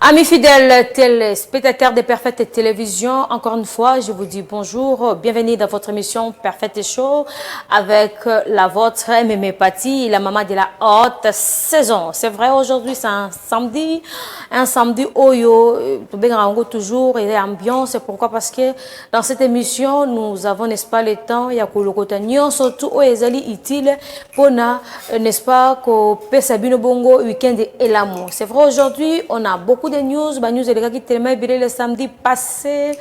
Amis fidèles téléspectateurs de Parfaite Télévision, encore une fois, je vous dis bonjour, bienvenue dans votre émission Parfaite Show avec la vôtre Mémé Pati, la maman de la haute saison. C'est vrai, aujourd'hui c'est un samedi Oyo, toujours et ambiance. Pourquoi? Parce que dans cette émission, nous avons, n'est-ce pas, le temps, il y a surtout au Ezali utile pour n'est-ce pas, que Pesabino Bongo week-end et l'amour. C'est vrai, aujourd'hui, on a beaucoup de news. Bah, news qui tellement biré le samedi passé.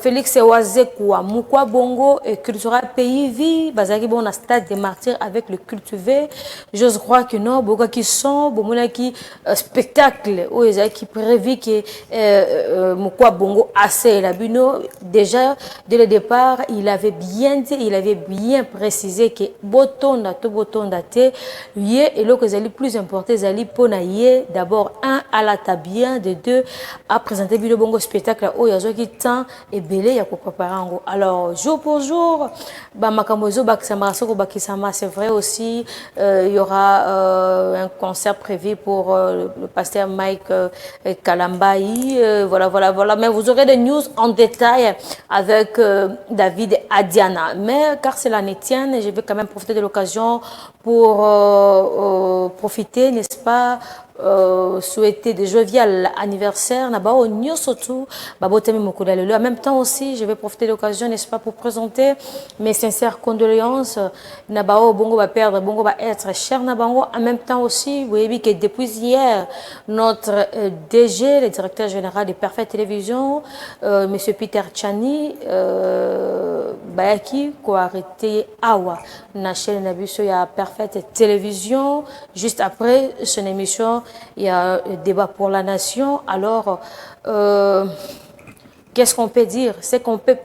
Félix Oazekwa, Moukwa Bongo et culturel pays vie. Bazaki bon a stade des martyrs avec le cultivé. Je crois que non, beaucoup qui sont, beaucoup qui spectacle où ils qui prévu que Moukwa Bongo assez la bino déjà dès le départ, il avait bien dit, il avait bien précisé que botonda to botonda te yé et l'autre zali plus important zali pona yé d'abord un à la tabien de deux à présenter Bilo Bongo spectacle où yazo qui temps et belé ya ko préparer. Alors jour pour jour ba makamozo ba kisama soko ba kisama, c'est vrai aussi il y aura un concert prévu pour le pasteur Mike Kalambayi, voilà mais vous aurez des news en détail avec David Adiana, mais car c'est la tienne, je vais quand même profiter de l'occasion pour profiter, n'est-ce pas, souhaiter des jovial anniversaires en même temps aussi je vais profiter de l'occasion, n'est-ce pas, pour présenter mes sincères condoléances Nabao Bongo va perdre, Bongo va être cher Nabango. En même temps aussi, vous voyez que depuis hier notre DG, le directeur général de Parfaite Télévision, monsieur Peter Chani Bayaki ko arrêté awa na chaîne Nabiso, il y a Parfaite Télévision. Juste après son émission, il y a un débat pour la nation. Alors qu'est-ce qu'on peut dire? C'est qu'on peut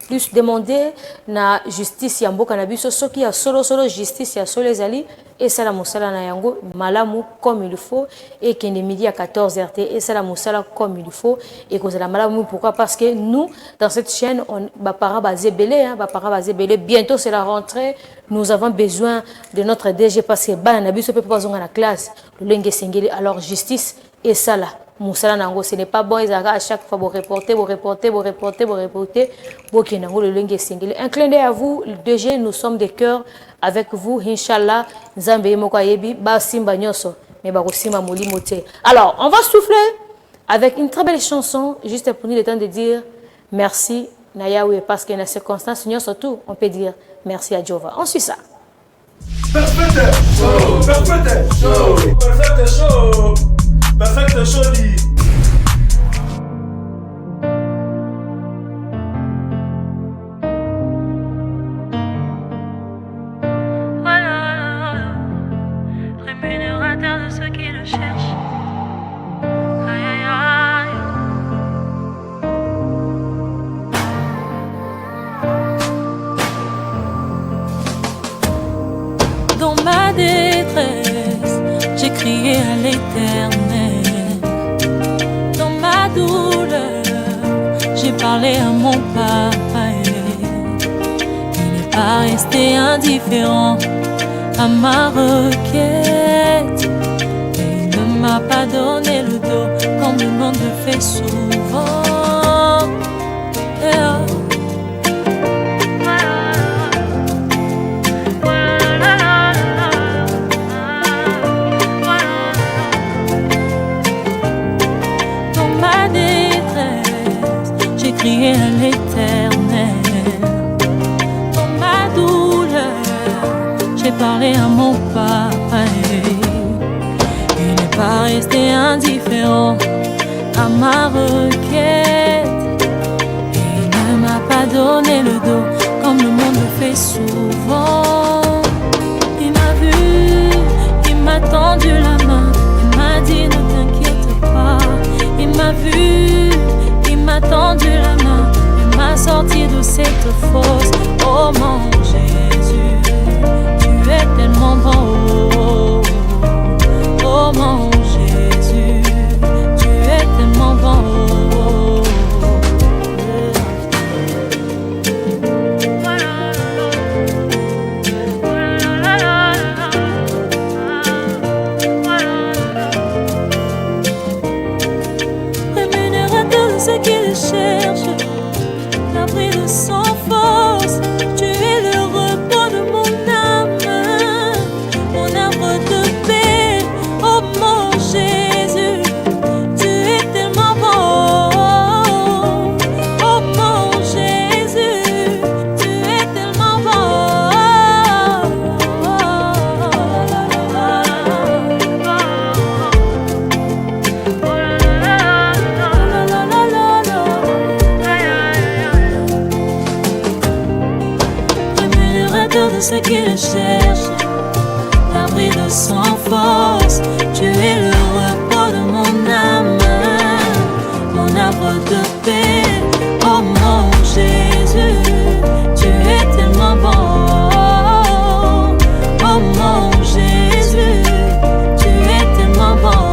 plus demander na justice ya mboka na biso, soki ya solo justice ya solo ezali et ça la musala na yango malamu comme il faut, et qu'il est midi à 14h et ça la musala comme il faut et que c'est la malamu. Pourquoi? Parce que nous dans cette chaîne on ba para basé belé bientôt c'est la rentrée, nous avons besoin de notre DG parce que ba na biso peut pas zonga na classe lenge sengeli. Alors justice et ça là Moussala Nango, ce n'est pas bon, ils à chaque fois vous reporter. Un clin d'œil à vous, le DG, nous sommes de cœur avec vous, Inch'Allah, Nzambe Mokayebi, Basimba Nyoso, mais Barosima Moli Mote. Alors, on va souffler avec une très belle chanson, juste pour nous le temps de dire merci, Nayawe, parce qu'il y a une circonstance, surtout, on peut dire merci à Jova. On suit ça. Perfect show, perfect show, perfect show. Perfect show dit. Voilà, rémunérateur de ceux qui le cherchent. Aïe aïe aïe. Dans ma détresse, j'ai crié à l'Éternel. Dans ma douleur, j'ai parlé à mon papa. Il n'est pas resté indifférent à ma requête. Et il ne m'a pas donné le dos comme le monde le fait souvent. Crier à l'Éternel. Dans ma douleur, j'ai parlé à mon papa. Il n'est pas resté indifférent à ma requête. Il ne m'a pas donné le dos comme le monde le fait souvent. Il m'a vu, il m'a tendu la main, il m'a dit ne t'inquiète pas. Il m'a vu, il m'a tendu la main, il m'a sorti de cette fosse. Oh mon Jésus, tu es tellement bon. Oh mon Jésus, tu es tellement bon. ce qu'il cherche, l'abri de son force. Tu es le repos de mon âme, mon arbre de paix. Oh mon Jésus, tu es tellement bon. Oh mon Jésus, tu es tellement de ce qu'il cherche, l'abri de son force. Tu es le repos de mon âme, mon arbre de paix. Oh mon Jésus, tu es tellement bon. Oh mon Jésus, tu es tellement bon.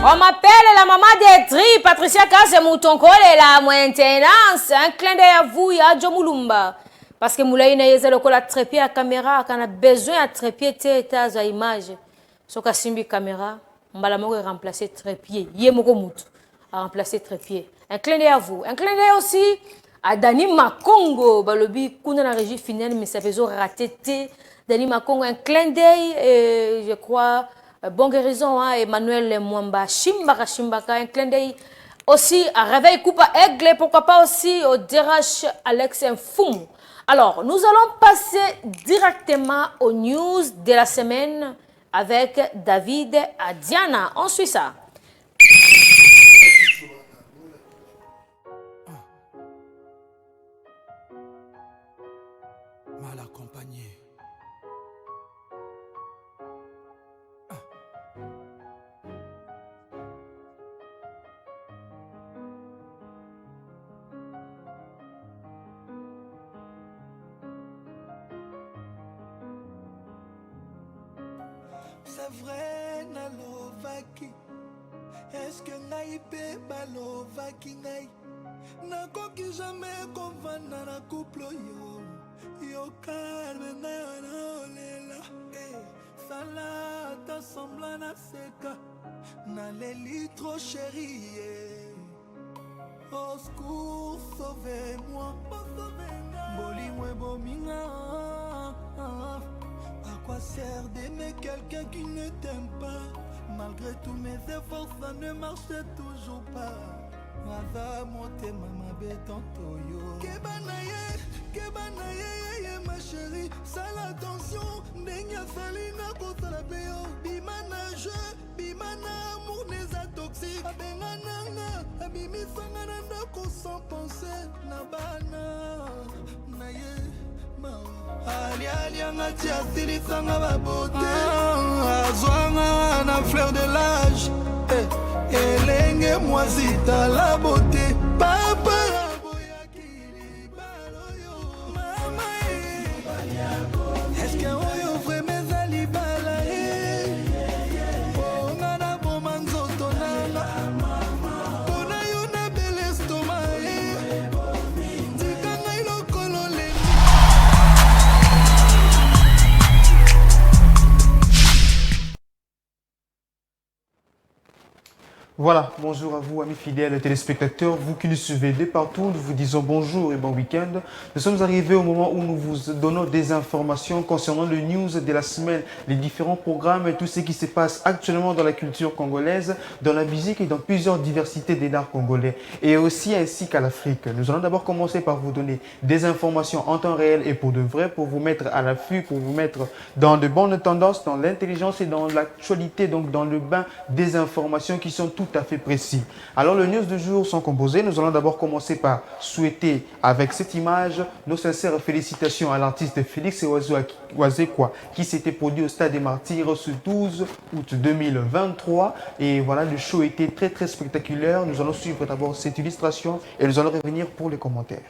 On m'appelle la maman des tri, Patricia Kaze Moutonkole, la maintenance. Un clin d'œil à vous, ya Djomulumba. Parce que Moulaïna yeze le la trépied à caméra, quand on a besoin de trépied, t'es à image. So ka simbi caméra, mbala moko remplacer trépied. Yé moko moutou a remplacer trépied. Un clin d'œil à vous. Un clin d'œil aussi à Dani Makongo. Balobi, kuna la régie finale, mais ça fait raté. Dani Makongo, un clin d'œil, je crois. Bonne guérison, hein, Emmanuel Mwamba, Shimbaka, un clin d'œil aussi à Réveil Coupe à Aigle, pourquoi pas aussi au DRH Alex Mfoum. Alors, nous allons passer directement aux news de la semaine avec David Adiana. On suit ça. Mal accompagné. C'est vrai, nalovaki. Est-ce que naïpe balovaki naï? Nakoki jamais kovanda na couple yo. Yo calme na olela. Sala ta sembla na seka. Na leli trop chérie. Au secours, sauvez-moi. Boli mwe bominga. À quoi sert d'aimer quelqu'un qui ne t'aime pas? Malgré tous mes efforts, ça ne marche toujours pas. Raza monte mama betantoyo. Kebanaye, ma chérie. Sale attention, n'enya salina kota la béo. Bimana jeu, bimana amour n'est a toxique. Abengananga, abimi sangana nako sans penser. Nabana, naye. Alianga tia silisanga ba beauté azwanga na fleur de l'âge elenge moisita la beauté papa boyaki baloyo mama est-ce que oyo vraiment zali bala onga na boma nzoto nanga ona yo na bel estomac ndikanga ilokolo le. Voilà, bonjour à vous amis fidèles téléspectateurs, vous qui nous suivez de partout, nous vous disons bonjour et bon week-end. Nous sommes arrivés au moment où nous vous donnons des informations concernant les news de la semaine, les différents programmes et tout ce qui se passe actuellement dans la culture congolaise, dans la musique et dans plusieurs diversités des arts congolais et aussi ainsi qu'à l'Afrique. Nous allons d'abord commencer par vous donner des informations en temps réel et pour de vrai, pour vous mettre à l'affût, pour vous mettre dans de bonnes tendances, dans l'intelligence et dans l'actualité, donc dans le bain des informations qui sont tout tout à fait précis. Alors, les news du jour sont composées. Nous allons d'abord commencer par souhaiter, avec cette image, nos sincères félicitations à l'artiste Félix Owazekwa qui s'était produit au Stade des Martyrs ce 12 août 2023. Et voilà, le show était très très spectaculaire. Nous allons suivre d'abord cette illustration et nous allons revenir pour les commentaires.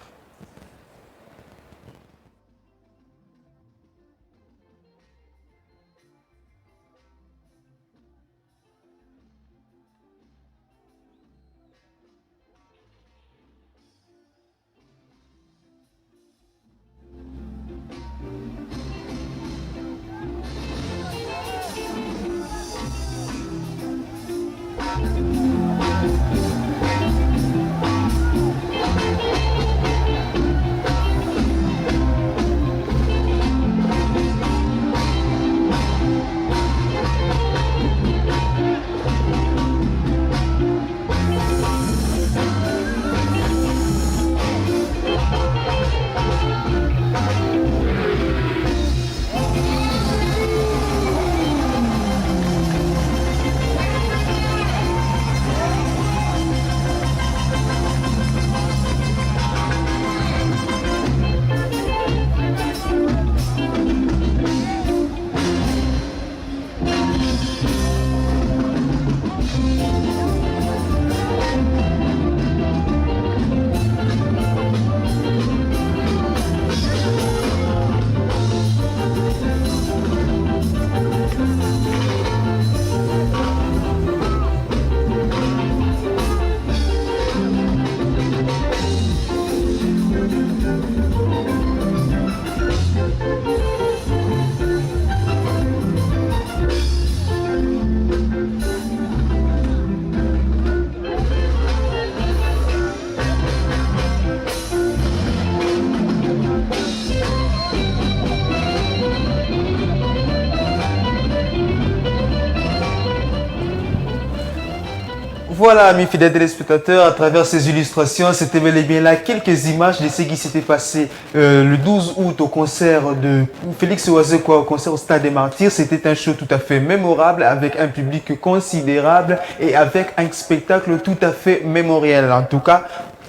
Voilà, mes fidèles téléspectateurs, à travers ces illustrations, c'était bel et bien là quelques images de ce qui s'était passé le 12 août au concert de Félix Owazekwa, au concert au Stade des Martyrs. C'était un show tout à fait mémorable, avec un public considérable et avec un spectacle tout à fait mémoriel. En tout cas,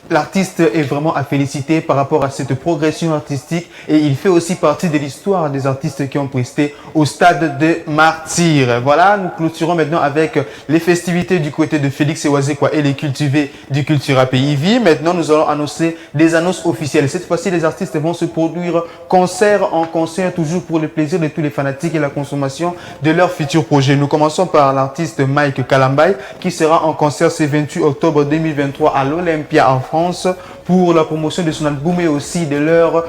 l'artiste est vraiment à féliciter par rapport à cette progression artistique et il fait aussi partie de l'histoire des artistes qui ont presté au Stade des Martyrs. Voilà, nous clôturons maintenant avec les festivités du côté de Félix Owazekwa et les cultivés du Cultura Pays Vie. Maintenant, nous allons annoncer des annonces officielles. Cette fois-ci, les artistes vont se produire concert en concert, toujours pour le plaisir de tous les fanatiques et la consommation de leurs futurs projets. Nous commençons par l'artiste Mike Kalambay qui sera en concert ce 28 octobre 2023 à l'Olympia en France pour la promotion de son album et aussi de leur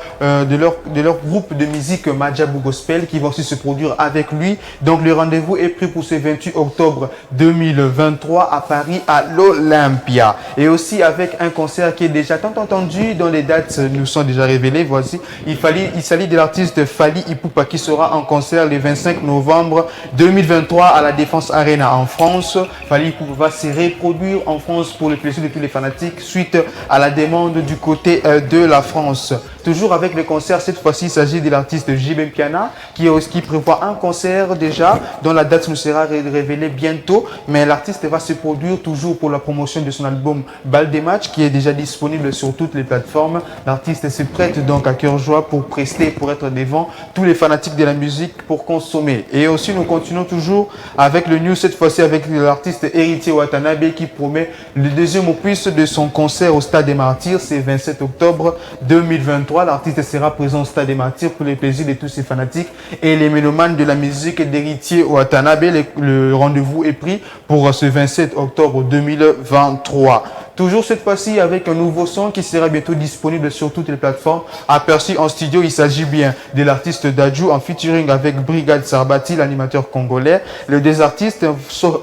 groupe de musique Majabu Gospel qui vont aussi se produire avec lui. Donc le rendez-vous est pris pour ce 28 octobre 2023 à Paris à l'Olympia. Et aussi avec un concert qui est déjà tant entendu, dont les dates nous sont déjà révélées. Voici, il s'agit de l'artiste Fally Ipupa qui sera en concert le 25 novembre 2023 à la Défense Arena en France. Fally Ipupa va se reproduire en France pour le plaisir de tous les fanatiques suite à la demande du côté de la France. Toujours avec le concert, cette fois-ci, il s'agit de l'artiste JB Piana qui prévoit un concert déjà dont la date nous sera révélée bientôt. Mais l'artiste va se produire toujours pour la promotion de son album Bal des Matchs qui est déjà disponible sur toutes les plateformes. L'artiste se prête donc à cœur joie pour prester, pour être devant tous les fanatiques de la musique pour consommer. Et aussi, nous continuons toujours avec le news, cette fois-ci avec l'artiste Héritier Watanabe qui promet le deuxième opus de son concert au Stade des Martyrs. C'est 27 octobre 2023. L'artiste sera présent au Stade des Martyrs pour le plaisir de tous ses fanatiques et les mélomanes de la musique d'Héritier Watanabe. Le rendez-vous est pris pour ce 27 octobre 2023. Toujours cette fois-ci avec un nouveau son qui sera bientôt disponible sur toutes les plateformes. Aperçu en studio, il s'agit bien de l'artiste Dadju en featuring avec Brigade Sarbati, l'animateur congolais. Les deux artistes sont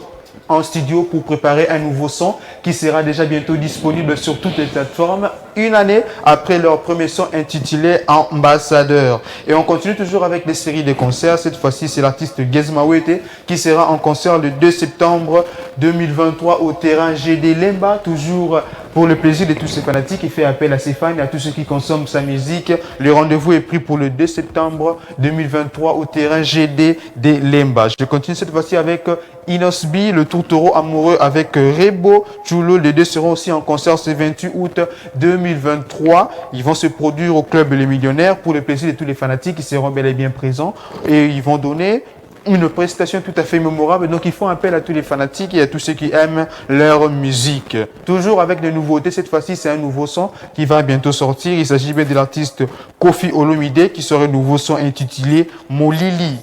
en studio pour préparer un nouveau son qui sera déjà bientôt disponible sur toutes les plateformes, une année après leur premier son intitulé Ambassadeur. Et on continue toujours avec des séries de concerts. Cette fois-ci, c'est l'artiste Gezma Wete qui sera en concert le 2 septembre 2023 au terrain GD Lemba, toujours pour le plaisir de tous ses fanatiques. Il fait appel à ses fans et à tous ceux qui consomment sa musique. Le rendez-vous est pris pour le 2 septembre 2023 au terrain GD de Lemba. Je continue cette fois-ci avec Inosbi, le Tourtereau amoureux avec Rebo Chulo. Les deux seront aussi en concert ce 28 août 2023. Ils vont se produire au Club Les Millionnaires pour le plaisir de tous les fanatiques qui seront bel et bien présents. Et ils vont donner une prestation tout à fait mémorable. Donc, ils font appel à tous les fanatiques et à tous ceux qui aiment leur musique. Toujours avec des nouveautés. Cette fois-ci, c'est un nouveau son qui va bientôt sortir. Il s'agit bien de l'artiste Kofi Olomide qui sera un nouveau son intitulé Molili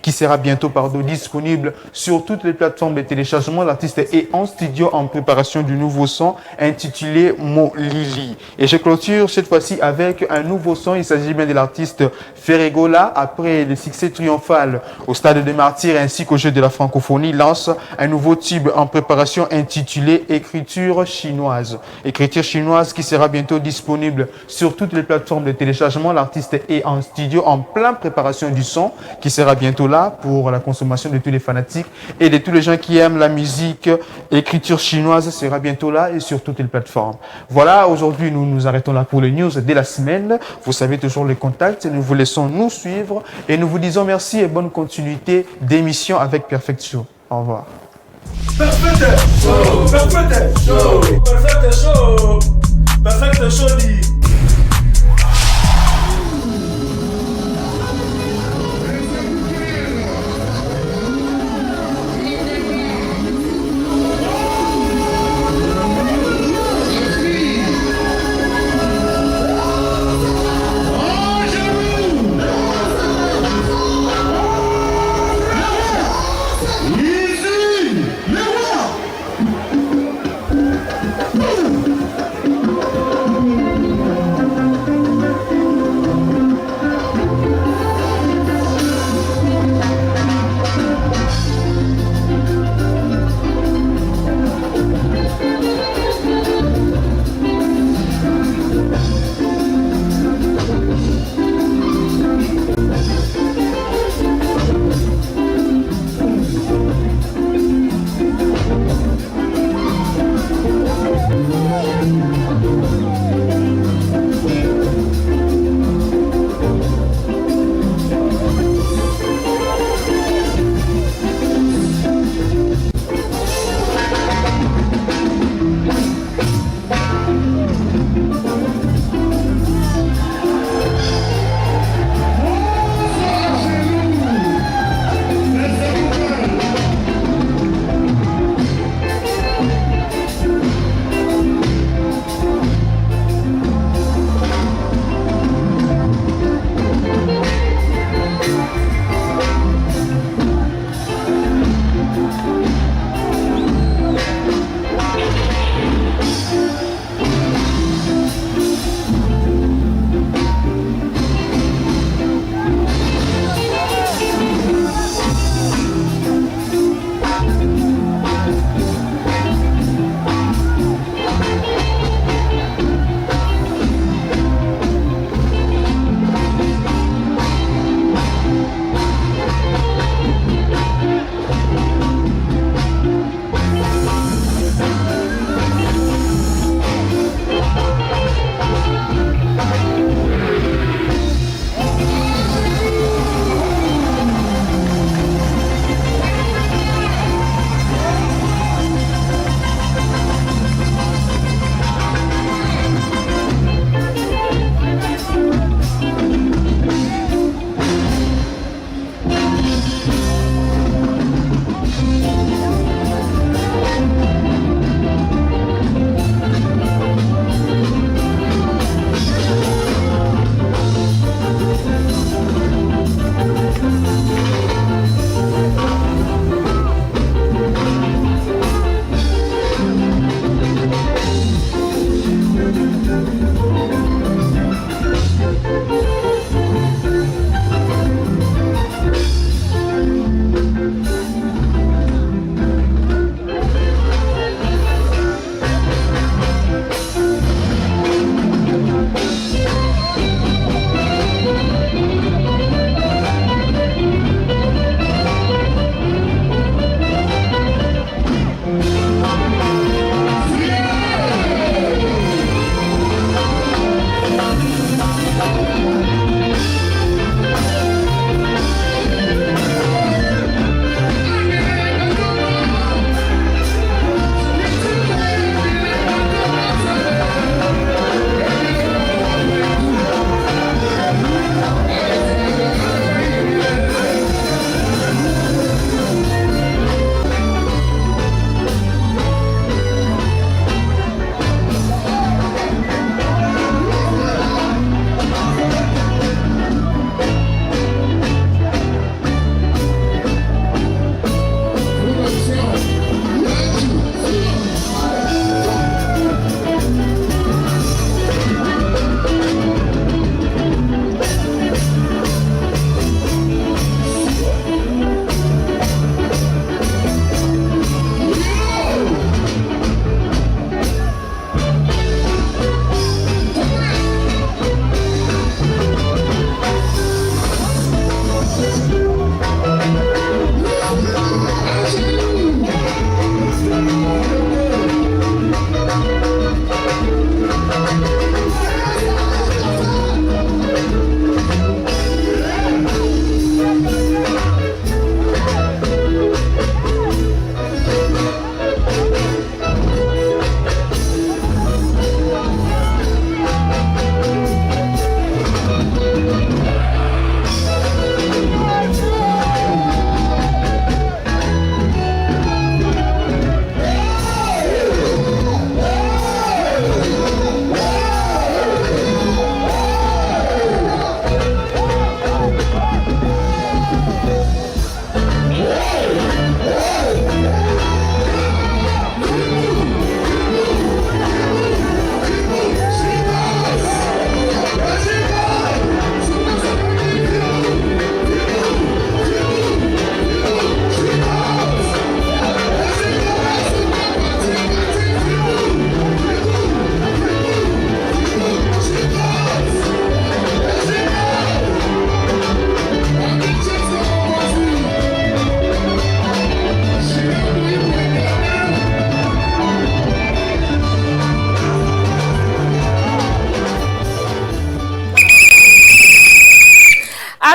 qui sera bientôt disponible sur toutes les plateformes de téléchargement. L'artiste est en studio en préparation du nouveau son intitulé Molili. Et je clôture cette fois-ci avec un nouveau son. Il s'agit bien de l'artiste Ferregola. Après le succès triomphal au Stade des Martyrs ainsi qu'au Jeu de la francophonie, lance un nouveau tube en préparation intitulé Écriture chinoise. Écriture chinoise qui sera bientôt disponible sur toutes les plateformes de téléchargement. L'artiste est en studio en pleine préparation du son qui sera bientôt là pour la consommation de tous les fanatiques et de tous les gens qui aiment la musique. Écriture chinoise sera bientôt là et sur toutes les plateformes. Voilà, aujourd'hui nous nous arrêtons là pour les news de la semaine. Vous savez toujours les contacts, nous vous laissons nous suivre et nous vous disons merci et bonne continuité d'émission avec Perfect Show. Au revoir. Perfect show, perfect show, perfect show dit.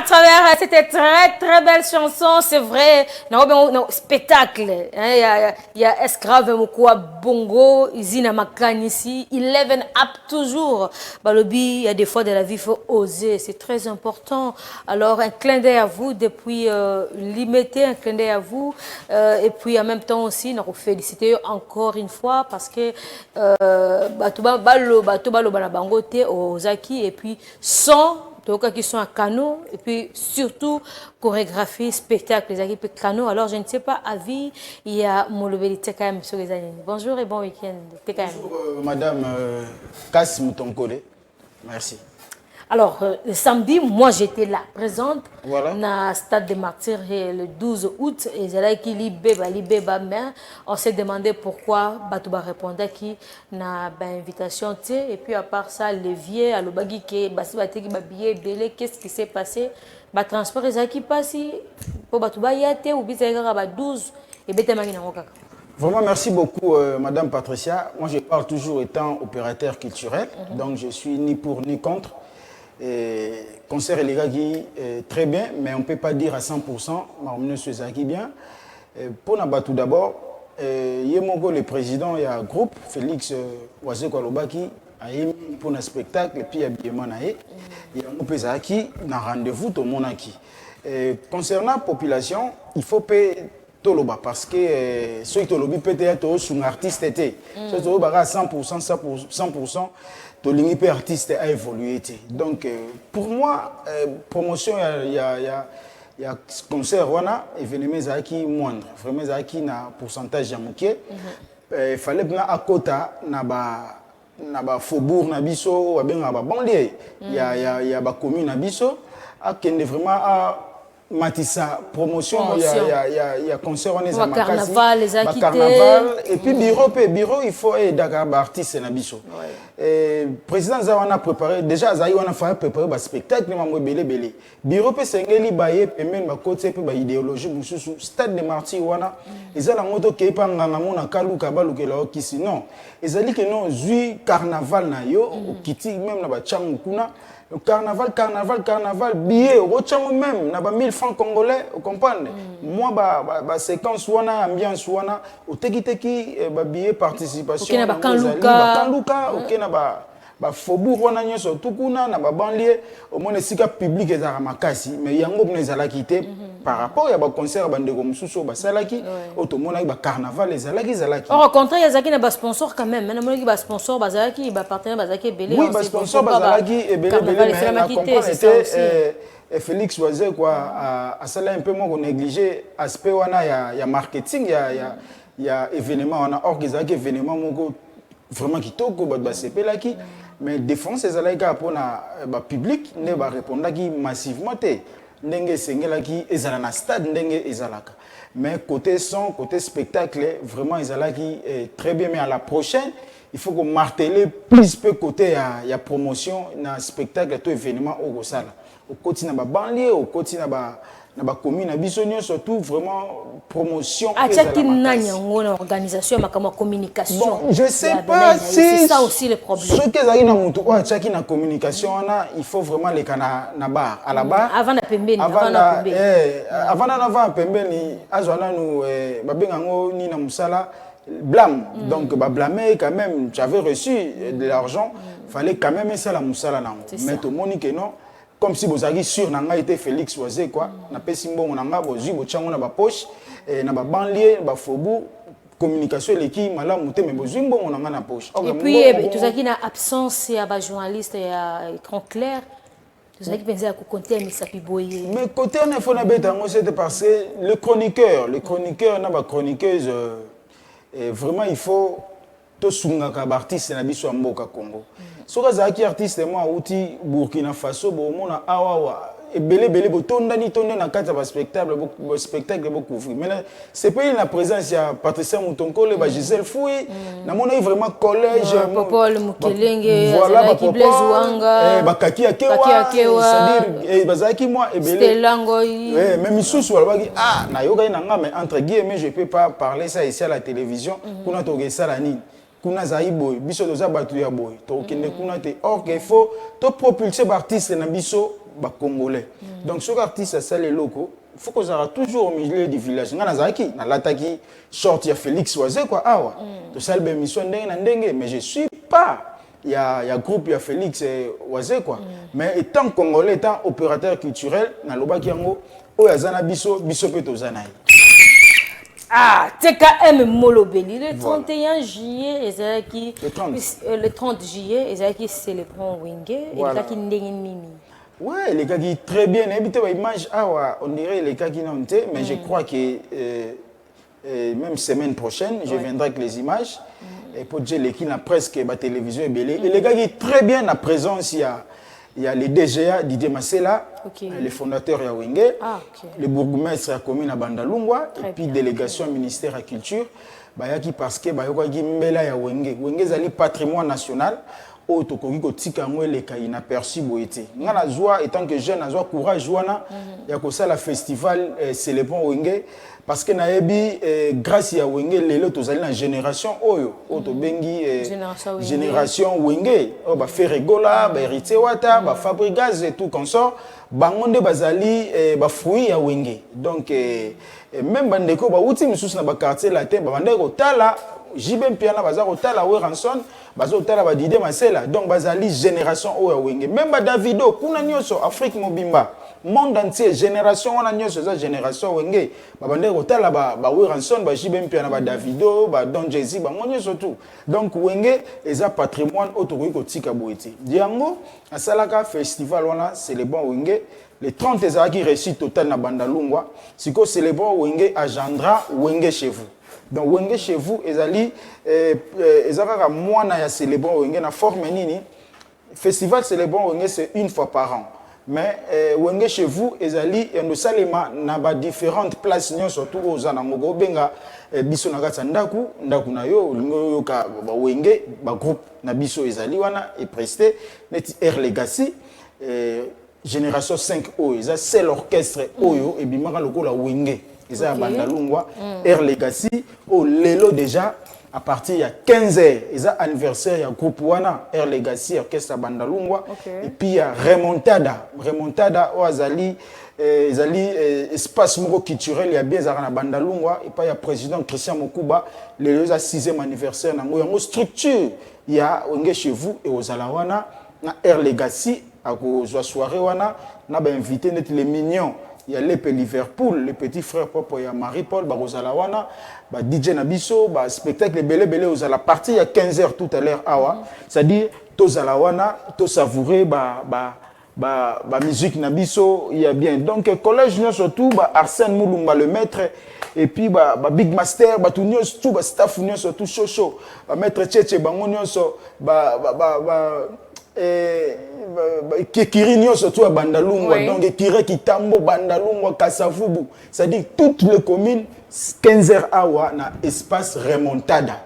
travers cette très belle chanson, c'est vrai, non, spectacle. Il y a Escrave Mokwa Bongo, Izina Makanisi, 11 up toujours. Balobi, il y a des fois de la vie, il faut oser, c'est très important. Alors, un clin d'œil à vous depuis limité, un clin d'œil à vous. Et puis, en même temps aussi, nous féliciter encore une fois parce que Batuba Balo Banabangote, Ozaki, et puis sans qui sont à Kano, et puis surtout chorégraphie, spectacle, les équipes Kano. Alors, je ne sais pas, à vie, il y a Molobeli TKM sur les années. Bonjour et bon week-end, TKM. Bonjour, Madame Kassim Tonkole. Merci. Alors, le samedi, moi j'étais là, présente, voilà. Dans le stade des Martyrs le 12 août, et c'est là qu'il libéba, mais on s'est demandé pourquoi Batouba répondait qu'il n'a pas invitation, et puis à part ça, Lévier, à l'Obagi, qu'est-ce qui s'est passé? Le transport, est qui passe pour Batouba, il y a été, ou bien 12, et bien Vraiment, merci beaucoup, Madame Patricia. Moi, je parle toujours étant opérateur culturel, donc je suis ni pour ni contre. Et concert Elegagi très bien, mais on ne peut pas dire à 100%, mais bien. Pour Nabatou d'abord, Yemongo, le président, il y a un groupe, Félix Wazeko Alobaki, pour un spectacle, et puis il y a Biemanae, il y a un groupe Zaki, un rendez-vous, tout le monde qui. Concernant la population, il faut payer Toloba, parce que ceux qui Tolobi peut être sur un artiste, ceux qui à 100%, Tolingi peut artiste a évolué. Donc, pour moi, promotion, il y a concert, événement qui moindre. Vraiment, qui a un pourcentage à moquer. Il fallait bien à côté, na faubourg, na biso, na banlieue. Il y a des communes na biso, qui est vraiment à Matissa, promotion, il y a concert, on est à carnaval, les acquittés. Carnaval, et puis bureau, il faut aider des artistes na biso. Le président Zawana a préparé, déjà Zawana a préparé un spectacle, belé. Bureau peut s'engager, bailler, et même côté, puis idéologie, stade de Martyrs, ils ont la moto qui est pas en Kalou, Kabalou, qui sinon, ils ont dit que non, zui carnaval na yo, qui même na bachang kuna. Le carnaval, billet, même, na 1000 francs congolais, vous comprenez? Moi, séquence, ambiance, au teki, billet participation. Ok, na Kanluka, ok, na faubourg, surtout kuna, na banlieue, au moins, les public est à Makasi, mais il y a un quitté par rapport à un concert, bande comme Sousso, Salaki, automona, carnaval, les Zalaki. Au contraire, il y a des sponsors quand même. Maintenant, il y a des sponsors, il y a des partenaires, il y a des sponsors, il y a des Félix Oisé, à cela un peu moins négligé, aspect, il y a marketing, il y a événement, on a organisé des événements vraiment qui toquent, mais défense, c'est pour le public, ne va répondre massivement. Ndenge sengelaki ezala na stade ndenge ezalaka, mais côté son, côté spectacle, vraiment ezalaki très bien, mais à la prochaine il faut qu'on martele plus peu côté il y a promotion na spectacle tout événement au Gosala au côté na ba banlieue au côté na ba commune na bisonio, surtout vraiment promotion organisation ma communication. Bon, je sais pas si c'est ça aussi le problème. Ce que zaki na mutu wa tchaki na communication il faut vraiment les kana na bar à la bar avant na pembeni avant na pembeni azwana nous babengango ni na musala blâme. Donc blâmer quand même, j'avais reçu de l'argent, fallait quand même ça la musala nango. Mais tout monde que non. Comme si vous aviez sûr nanga été Félix Oisé quoi, na pesi mbongo nanga bozi bochango na ba poche et na ba banlieue ba faubourg communication l'équipe malamu te mais bozi mbongo nanga na poche. Et puis tout ça qui na absence ya ba journaliste ya écran clair, tout ça qui pensait à compter mais ça puis boyer. Mais côté on faut na beta ngo c'était parce que le chroniqueur na ba chroniqueuse vraiment il faut to sunga ka artiste na biso mboka Congo. Soka zaki artiste moi outi Burkina Faso bo mona awawa et belé botonda ni tonda na kata ba spectacle couvrir. Mais c'est pas la présence ya Patricia Mutonkole ba Gisèle Fouy na mona vraiment collège Popol Mukelenge voilà qui Blaise Wanga ba kaki akewa c'est-à-dire bazaki moi et belé Stelango même sous wala baki na yoga na nga mais entre guillemets je peux pas parler ça ici à la télévision kuna toge sala nini kuna zaiboy biso doza batu ya boy to kende kuna te or qu'il faut to propulser artiste na biso Congolais. Donc ce artiste ça les locaux, il faut qu'on soit toujours au milieu du village. Ngana zaki na lataki short ya Félix Oisé quoi awa. To salbe mission ndenge mais je suis pas il y a groupe il y a Félix Oisé quoi. Mais étant congolais étant opérateur culturel na lobaki yango o yazana biso pe tozana. Ah, TKM Molobeli, le 31 juillet, le 30 juillet, Ezaki célébrant Wenge, et Ezaki Ndengenimi. Ouais, les gars qui très bien, habité par image, on dirait les gars qui n'ont pas, mais je crois que même semaine prochaine, je viendrai avec les images, et pour dire les qui n'a presque la télévision est belée. Et les gars qui très bien, la présence, il y a les DGA, Didier Massela, les fondateurs de Wenge, le bourgmestre de la commune à Bandalungwa, et puis délégation ministère de la culture, parce que Mbela ya Wenge. Wenge est le patrimoine national, où tokoki kotika ngwele ka inaperçu boyete. Ngana joie étant que jeune, joie courage wana, ya ko sala festival célébrant Wenge. Parce que naebi grâce à Wenge lelo tozali na génération oyo to bengi génération Wenge o ba Ferregola ba Héritier Wata ba Fabrigaz et tout consort bangonde bazali ba fruit ya Wenge donc même bandeko ba uti misusu na ba quartier latin ba bandeko tala Jibem Piana bazako tala we ranson bazo tala ba Didier Massela donc bazali génération oyo Wenge même ba Davido kuna nyoso Afrique mobimba monde entier génération wana nyoso za génération Wenge babande kotala ba Wiranson ba Jibem Piana ba Davido ba Don Jay-Z ba nyoso tout donc Wenge eza patrimoine autoroki kotika boeti diango asalaka festival wana c'est le bon Wenge le 30 ezaki réussite total na Bandalungwa siko c'est le bon Wenge agendra Wenge chez vous. Donc Wenge chez vous ezali ezaka mwana ya célébrer Wenge na forme nini festival célébrer Wenge c'est une fois par an. Mais Wenge chez vous ezali no salema na ba différentes places nyo surtout aux anango benga biso na kata ndaku na yo lingo ka ba Wenge ba groupe na biso ezali wana et presté net Air Legacy génération 5 oyo eza c'est l'orchestre oyo et bimaka lokola Wenge eza Bandalungwa Air Legacy au lelo déjà à partir il y a 15 heures ils a anniversaire il y a groupe wana Air Legacy orchestre Bandalungwa et puis il y a remontada au azali espace moko culturel il y a bien zara na Bandalungwa et puis il y a président Christian Mokuba le 6e anniversaire nango yango structure il y a Wenge chez vous et aux alawana na Air Legacy à cause soirée wana na ba invité net les mignons. Il y a les Liverpool, les petits frères propres, il y a Marie-Paul, Barozalawana, DJ Nabiso, spectacle belé aux à la partie, il y a 15 heures tout à l'heure, c'est-à-dire, Tozalawana, to savourer, musique Nabiso, il y a bien. Donc, collège, surtout, Arsène Moulumba, le maître, et puis, Big Master, tout tout, staff, surtout, chaud, maître Tchétché, bango, Kekiri surtout à Bandalungwa donc Kire Kitambo Bandalungwa Kasavubu c'est-à-dire toutes les communes 15 heures awa na espace remontada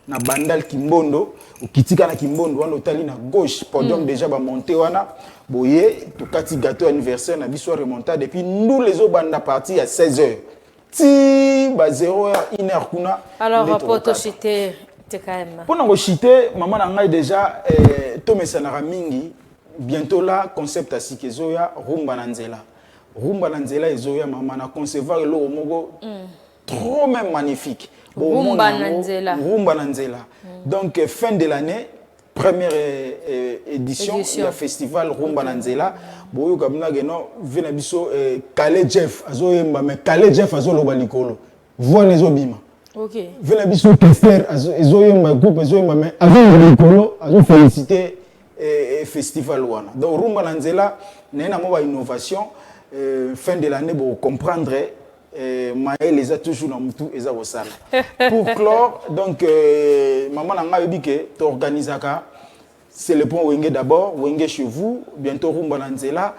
na Bandal Kimbondo ou Kitika na Kimbondo wana otali na gauche podium déjà ba monter wana boye to kati gâteau anniversaire na biso remontada et puis nous les autres banda parti à 16 heures ti ba 0 heure 1 heure kuna alors rapport cité pour nous citer, maman n'a déjà Tomé Sanara Mingi, bientôt là, concept à Sikezoya, Rumba Nanzela. Rumba Nanzela et Zoya, maman a concevoir le Omogo trop même magnifique. Rumba Nanzela. Donc, fin de l'année, première édition, il y a festival Rumba Nanzela. Boyo Kabuna Geno, Venabiso, Kale Jeff, Azoyemba, mais Kale Jeff, Azolo Balikolo. Voilà les obima. Ok. Vela biso Kester, Azoyemba groupe, Azoyemba, mais Azolo Balikolo, Azo félicité festival wana. Donc Rumba Nanzela, nena mo ba innovation, fin de l'année, pour comprendre. Maël les a toujours dans tout et ça pour clore donc maman n'a dit que tu organises c'est le point Wenge d'abord Wenge chez vous bientôt Rumba Nanzela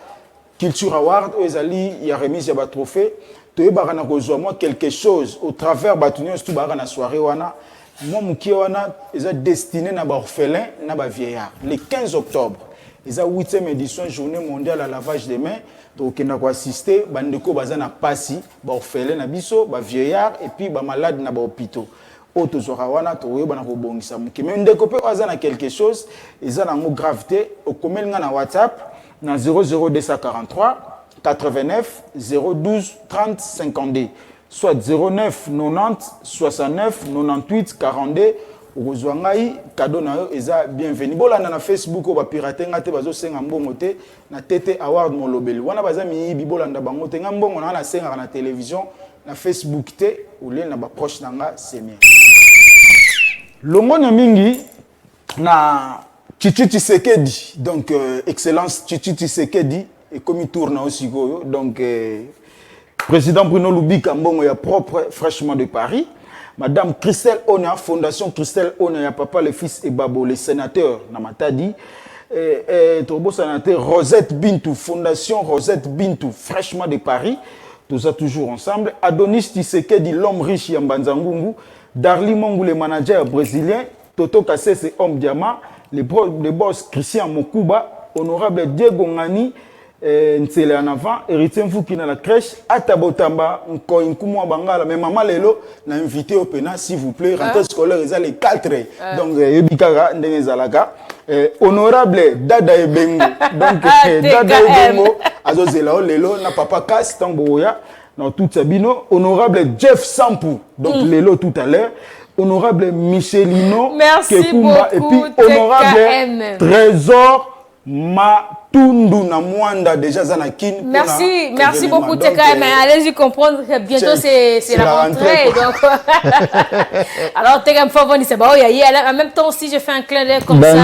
Culture Award il y a remise de trophée tu barana moi quelque chose au travers batunion tout barana soirée wana moi muki wana est destiné na ba orphelin na ba vieillard le 15 octobre ils a 8e édition journée mondiale à lavage des mains donc on a assisté bandeko bazana pasi ba orphelin na biso ba vieillard et puis ba malade na ba hôpitaux auto zorawana to yeba na ko bongisa muki mais ndeko pe bazana quelque chose ils a na gravité au komelinga na WhatsApp na 00243 89 012 30 52 soit 09 90 69 98 42 Rozwangai cadeau na yo eza bienvenue bolanda na Facebook o ba pirater ngate bazo senga mbongo te na TT Award molobeli wana baza mi bibolanda bango te nga mbongo na senga na télévision na Facebook te ou na ba proche nanga semia longo na mingi na Chichi Tshisekedi donc excellence Chichi Tshisekedi et comme il tourne aussi goyo donc président Bruno Lubika mbongo ya propre fraîchement de Paris. Madame Christelle Onia, Fondation Christelle Onia, ya papa, le fils et Babo, le sénateur, Namatadi. Trop sénateur Rosette Bintou, Fondation Rosette Bintou, fraîchement de Paris. Tout ça toujours ensemble. Adonis Tshisekedi, l'homme riche Yambanzangungu. Darly Mongu, le manager brésilien. Toto Kassese, homme diamant. Le boss Christian Mokuba. Honorable Diego Ngani. Ntsele en avant, héritier Mfouki na la crèche, Atabotamba, Nkoinkumwa Bangala, mais maman Lelo l'a invité au PENA, s'il vous plaît, rentrée scolaire, ils ont les 4. Donc, Yobikara, Ndenezalaka, honorable Dada Ebengo, donc Dada Ebengo, Azozelao, Lelo, na papa Kass, Tamboya, dans tout Sabino, honorable Jeff Sampou, donc Lelo tout à l'heure, honorable Michelino, merci Kekumba, beaucoup, et puis honorable Trésor Matundu na Mwanda déjà Zanakin. Merci beaucoup TKM. Allez-y comprendre que bientôt c'est la rentrée. Donc alors TKM Favoni c'est bah en même temps aussi je fais un clin d'œil comme ça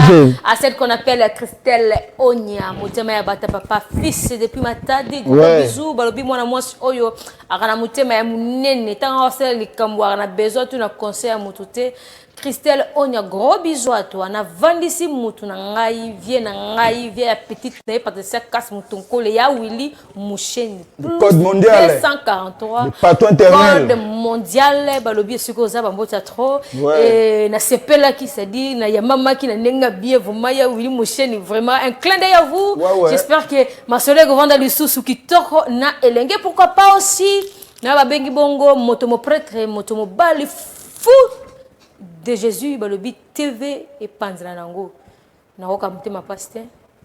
à celle qu'on appelle Christelle Onia. Mutema ya bata papa fils depuis matadi gros bisous balobi mwana mwasi oyo akana mutema ya munene tanga osela likambo akana besoin tu na conseil à mutute. Christelle Onia, gros bisous à toi. On a vendu ici moutou na ngai, viens petite naïe parce que ça casse mouton collé ya Willy Moucheni. Code mondial. 243. Le patron interne. Code mondial, balobi suko za bambota trop. Et na sepela qui se dit na ya mama qui na nenga bien vraiment ya Willy Moucheni vraiment un clin d'œil à vous. J'espère que ma soleil vanda le sous qui toko na elenge pourquoi pas aussi na ba bengi bongo motomo prêtre motomo bali fou de Jésus, balobi TV et Panzla Nango. Naroka mutema pasteur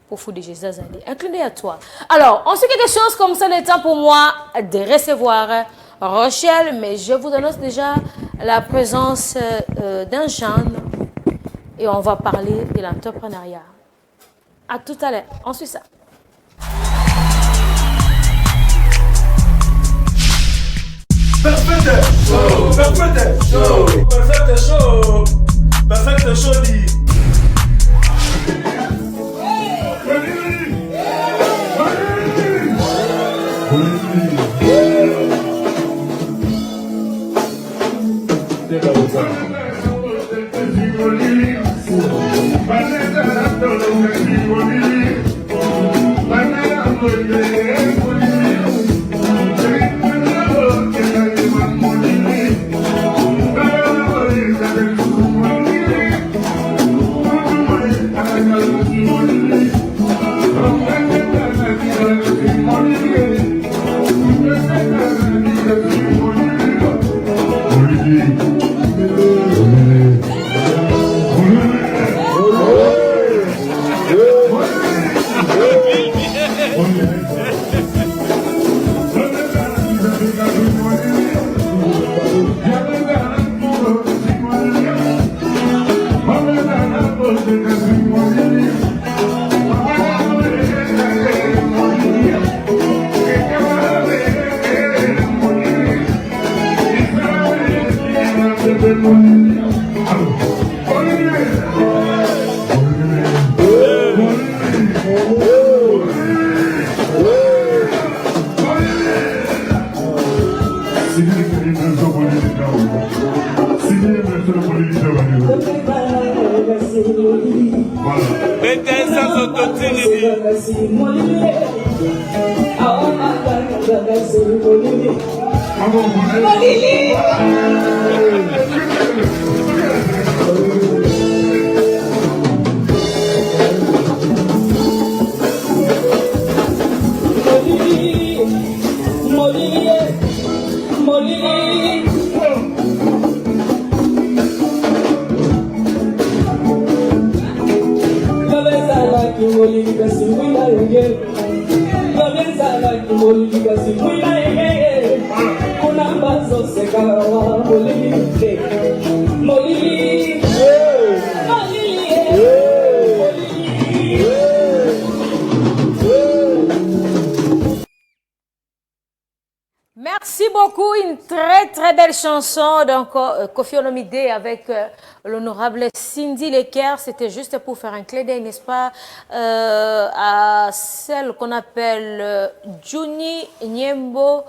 pour fou de Jésus Azali. Un clin d'œil à toi. Alors, on sait quelque chose comme ça, le temps pour moi de recevoir Rochelle, mais je vous annonce déjà la présence d'un jeune et on va parler de l'entrepreneuriat. À tout à l'heure. On suit ça. Perfect show, perfect show, perfect show, perfect show di. Molly, coup, une très belle chanson. Donc, Koffi Olomide avec l'honorable Cindy Leker. C'était juste pour faire un clin d'œil, n'est-ce pas, à celle qu'on appelle Juni Nyembo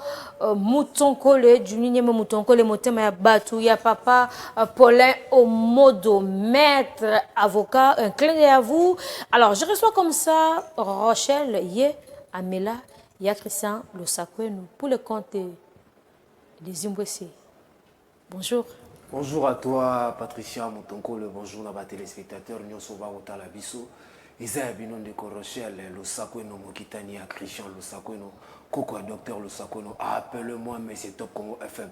Moutonkole. Juni Nyembo Moutonkole, Motema ya Batu. Il y a papa Paulin Omodo, maître avocat. Un clin d'œil à vous. Alors, je reçois comme ça Rochelle, Ye, Amela, Ya Christian, le Sakwenu, pour le compte des Zimbabwe. Bonjour. Bonjour à toi, Patricia Moutonkole. Bonjour à nos téléspectateurs. Nous sommes à la Bisso. Isaiah Binon de Rochelle, le Sakwenu, Mokitani, Christian, le Sakwenu, Coco, docteur, le Sakwenu. Appelle-moi, mais c'est Top Congo FM.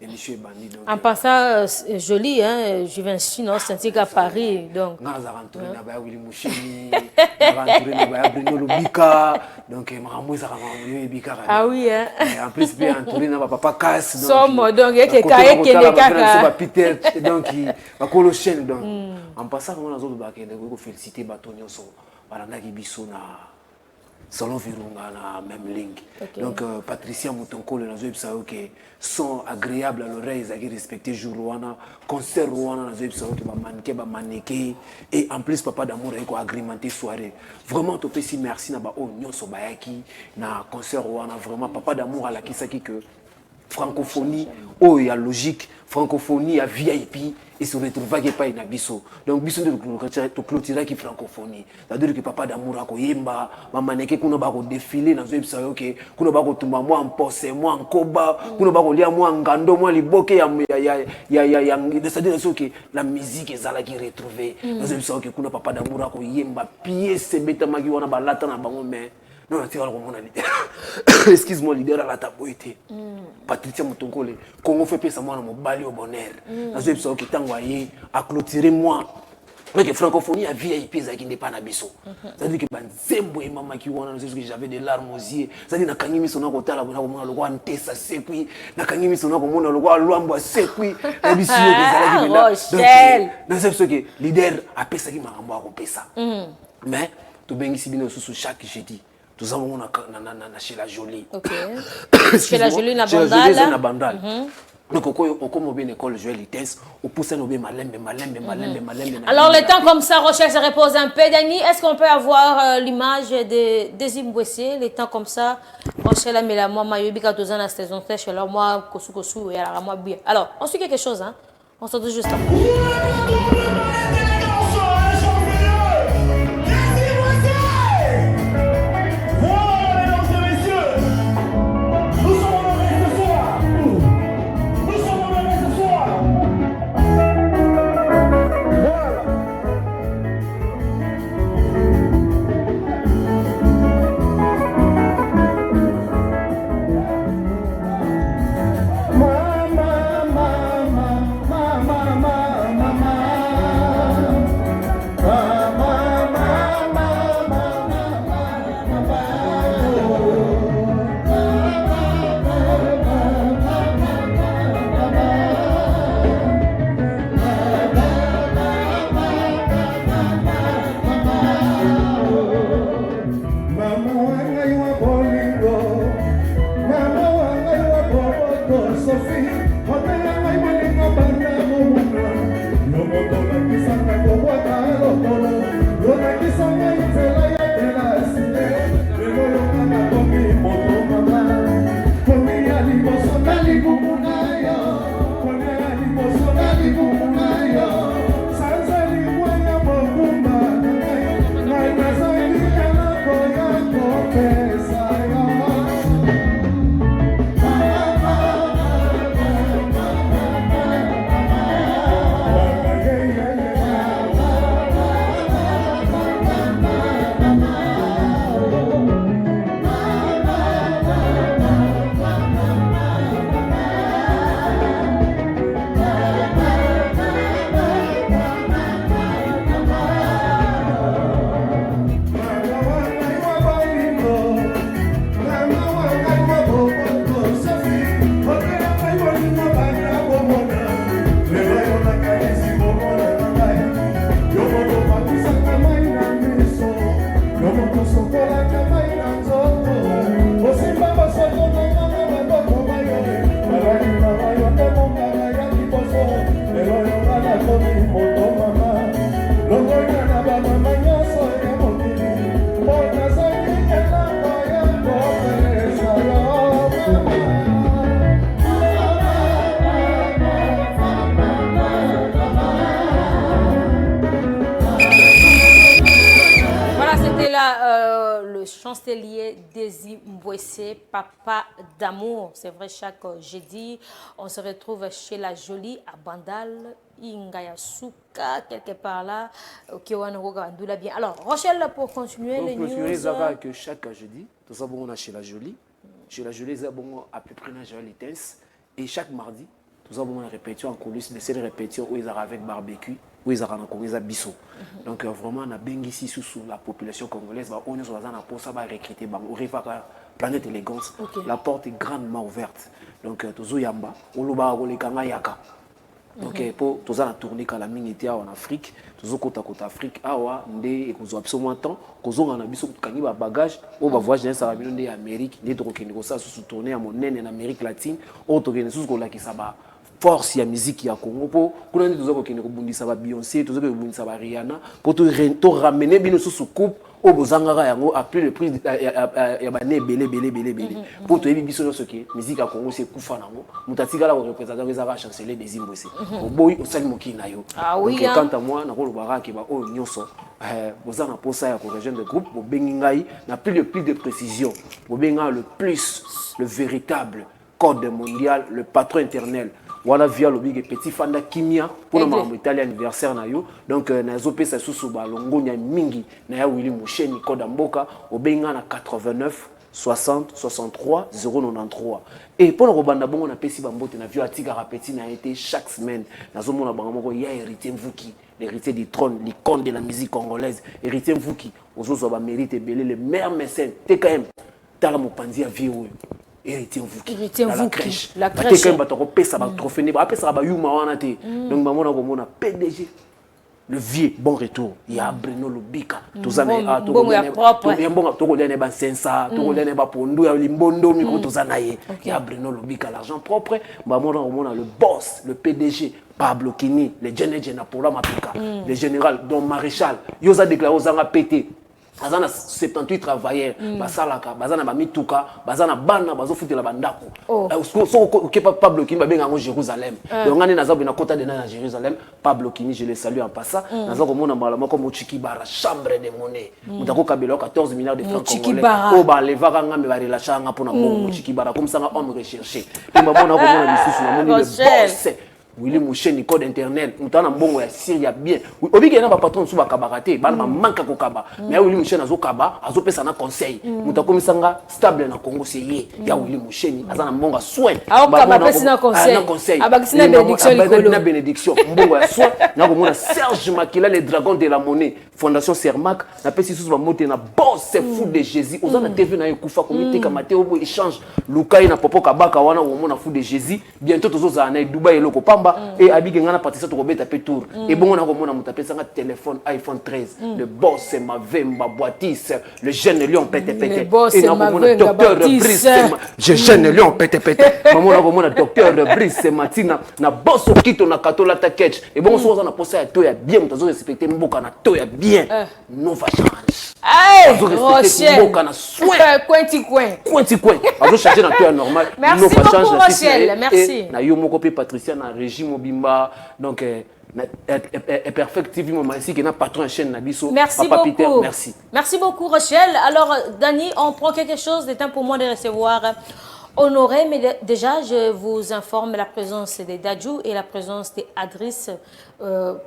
Et monsieur Bandi. Donc, en passant, joli, hein, je viens ici, non, c'est à Paris. Donc. Nous avons rentré dans la Willy Moucheni, nous avons rentré dans la Bruno Lubika. Donc, nous avons Bika. Ah oui, hein. En plus, bien entouré dans Papa Cass. Somme, donc, il y a quelqu'un qui est caca. Peter, donc, il va coller chaîne. Donc, en passant, nous avons félicité Batonio son. Voilà, nous avons Salon Virunga na même ligne. Okay. Donc Patricia Moutonkole na zoeb sao que sont agréables à l'oreille, ils respecté jour wana, concert wana na zoeb sao que ba mannequin et en plus papa d'amour eko agrémenté soirée. Vraiment to pesi merci na ba o nyonso bayaki na concert wana vraiment papa d'amour ala kisaki que francophonie oh il y a logique, francophonie à VIP et se retrouver pas in abisso. Donc biso de clôturer qui francophonie. C'est-à-dire que papa d'amour a koyemba, maman neke kuna ba ko défiler na zoeb sao que kuna ba ko tumba moi en posse, moi en koba, kuna ba ko lia moi en ngando, moi liboke ya c'est-à-dire que la musique ezala qui retrouver. Na zoeb sao que kuna papa d'amour a koyemba pièce beta magi wana ba lata na bango mais non, excuse-moi, leader à la taboité. Patricia Moutonkole, Congo fait ça moi, mon bali au bonheur. Dans ce épisode qui t'envoyé à clôturer moi. Mais que francophonie a VIP, ça qui n'est pas nabiso. C'est-à-dire que Banzembo et maman qui ont que j'avais des larmes aux yeux. C'est-à-dire que Kangimi son côté là, on a le roi Ntessa sekui, na Kangimi son on a le roi Luambo sekui. Nabiso que ça là. Dans ce épisode que leader a payé ça qui m'a renvoyé ça. Mais tout bien ici bien sous chaque jeudi. Nous avons chez la Jolie. Ok. Chez la Jolie, na bandal. Na bandal. Donc, on commence une école Joël Itens, on pousse un obé malembe. Alors, le temps comme ça, Rochelle se repose un peu. Dani, est-ce qu'on peut avoir l'image des Zimbabwe? Les temps comme ça, Rochelle a mis la moi, Mayobi, 14 ans, la saison sèche, alors moi, Kosu, et alors moi, bien. Alors, on suit quelque chose, hein? On se dit juste après. le chancelier Désir Mbouessé, papa d'amour. C'est vrai, chaque jeudi, on se retrouve chez la Jolie à Bandal, Ingayasuka, quelque part là, qui est bien. Alors, Rochelle, pour continuer les news. Que chaque jeudi, tout ça, on a chez la Jolie. Chez la Jolie, on a à peu près les tenses. Et chaque mardi, tout ça, on a une répétition en coulisses, des séries de répétitions où ils arrivent avec barbecue. Oui, ils ont biso. Donc vraiment, on a bien ici sous la population congolaise. On est sur la pour ça, recruter. On arrive à Planète Élégance. La porte est grandement ouverte. Donc, tous les yamba, on le kanga yaka. Donc, pour tous les tourner quand la mine était en Afrique, tous les côté Afrique, awa, ndé, et qu'on a absolument temps, qu'on a biso kangi ba bagage, on va voir jeunesse arabe en Amérique, des trucs qui sont sous tourner à mon nez en Amérique latine, autre que sous qu'on a qui ça va. Force ya musique ya Congo pour qu'on ait toujours qu'on rebondisse à Beyoncé, toujours que rebondisse à Rihanna pour te ramener bien sous coupe au bozangara yango à plus le prix ya bané belé pour te biso ce qui musique à Congo c'est kufa nango mutatika la représentant les ara chanceler des Zimbabwe au boy au sali mokina yo. Ah oui, quant à moi na ko lobara ke ba o nyonso bozana posa ya ko rejoindre le groupe bo bengingai na plus de précision bo benga le plus le véritable code mondial le patron éternel. Voilà via le big petit fanda kimia pour le membre italien anniversaire na yo donc na zopé ça sous ba longo nya mingi na ya Willy Moucheni code mboka obenga na 89 60 63 093 et pour le robanda bongo na pesi bambote na vio atika rapeti na été chaque semaine na zo mona bango moko ya héritier Mvuki l'héritier du trône l'icône de la musique congolaise héritier Mvuki ozozo ba mérite belé le meilleur mécène TKM tala mopanzi a vieux héritier Mvuki la crèche quand ba toko pesa ba trophée ne ba pesa ba yuma wana te donc maman ko mona PDG le vieux bon retour il y a Bruno Lubika tozana a to ko lene ba sensa to ko lene ba pondu ya limbondo miko tozana ye il y a Bruno Lubika l'argent propre maman ko mona le boss le PDG Pablo Kini le général pour la mapika le général Don Maréchal yoza déclaré aux anga pété bazana 78 travailleurs basalaka bazana ba mituka bazana bana bazo futela bandako so OK Pablo Kini ba benga ngo Jérusalem donc ngani naza bina kota de na Jérusalem Pablo Kini je le salue en passant naza ko mona malama comme Chiki Bara chambre de monnaie mutako kabelo 14 milliards de francs congolais o ba levaka ngame ba relâcha nga pona bongo Chiki Bara comme ça homme recherché et mabona ko mona lisusu na moni le boss Willy Moucheni code internet mutana mbongo ya Syria bien obiki na ba patron sous ba kabarate ba na manka ko kaba mais Willy Moucheni azo kaba azo pesa na conseil mutakomisanga stable na Congo c'est ye ya Willy Moucheni azana mbongo soin ba na pesa na conseil abakisina bénédiction likolo na bénédiction mbongo ya soin na ko mona Serge Makila les dragons de la monnaie fondation Sermac na pesi sous ba moté na boss c'est fou de Jésus ozana TV na ekufa komité kamate obo échange lukai na popo kabaka wana wo mona fou de Jésus bientôt tozoza na Dubai eloko et Abig ngana partisa to kobeta pe tour et bon on a komona mutapesa nga téléphone iPhone 13 le boss c'est Mavemba Boatis le jeune lion pété et na komona docteur Brice je jeune lion pété maman na komona docteur Brice Matina na boss okito na katola ta catch et bon so na posa ya to ya bien mutazo respecter mboka na to ya bien nova change Rochelle mboka na soin coin azo changer na to ya normal merci beaucoup Rochelle merci na yo moko pe Patricia na régime Mobimba donc est perfectivement ici qui n'a patron chaîne Nabiso merci Papa beaucoup Peter, merci beaucoup Rochelle. Alors Dani, on prend quelque chose de temps pour moi de recevoir Honoré, mais déjà je vous informe la présence des Dadjou et la présence des Adris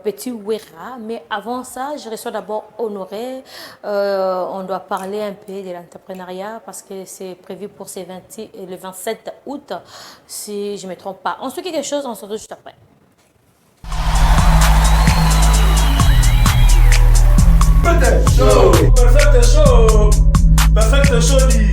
Petit Ouera, mais avant ça je reçois d'abord Honoré. On doit parler un peu de l'entrepreneuriat parce que c'est prévu pour le 27 août si je ne me trompe pas. On se fait quelque chose, on se retrouve juste après. Perfect show dit.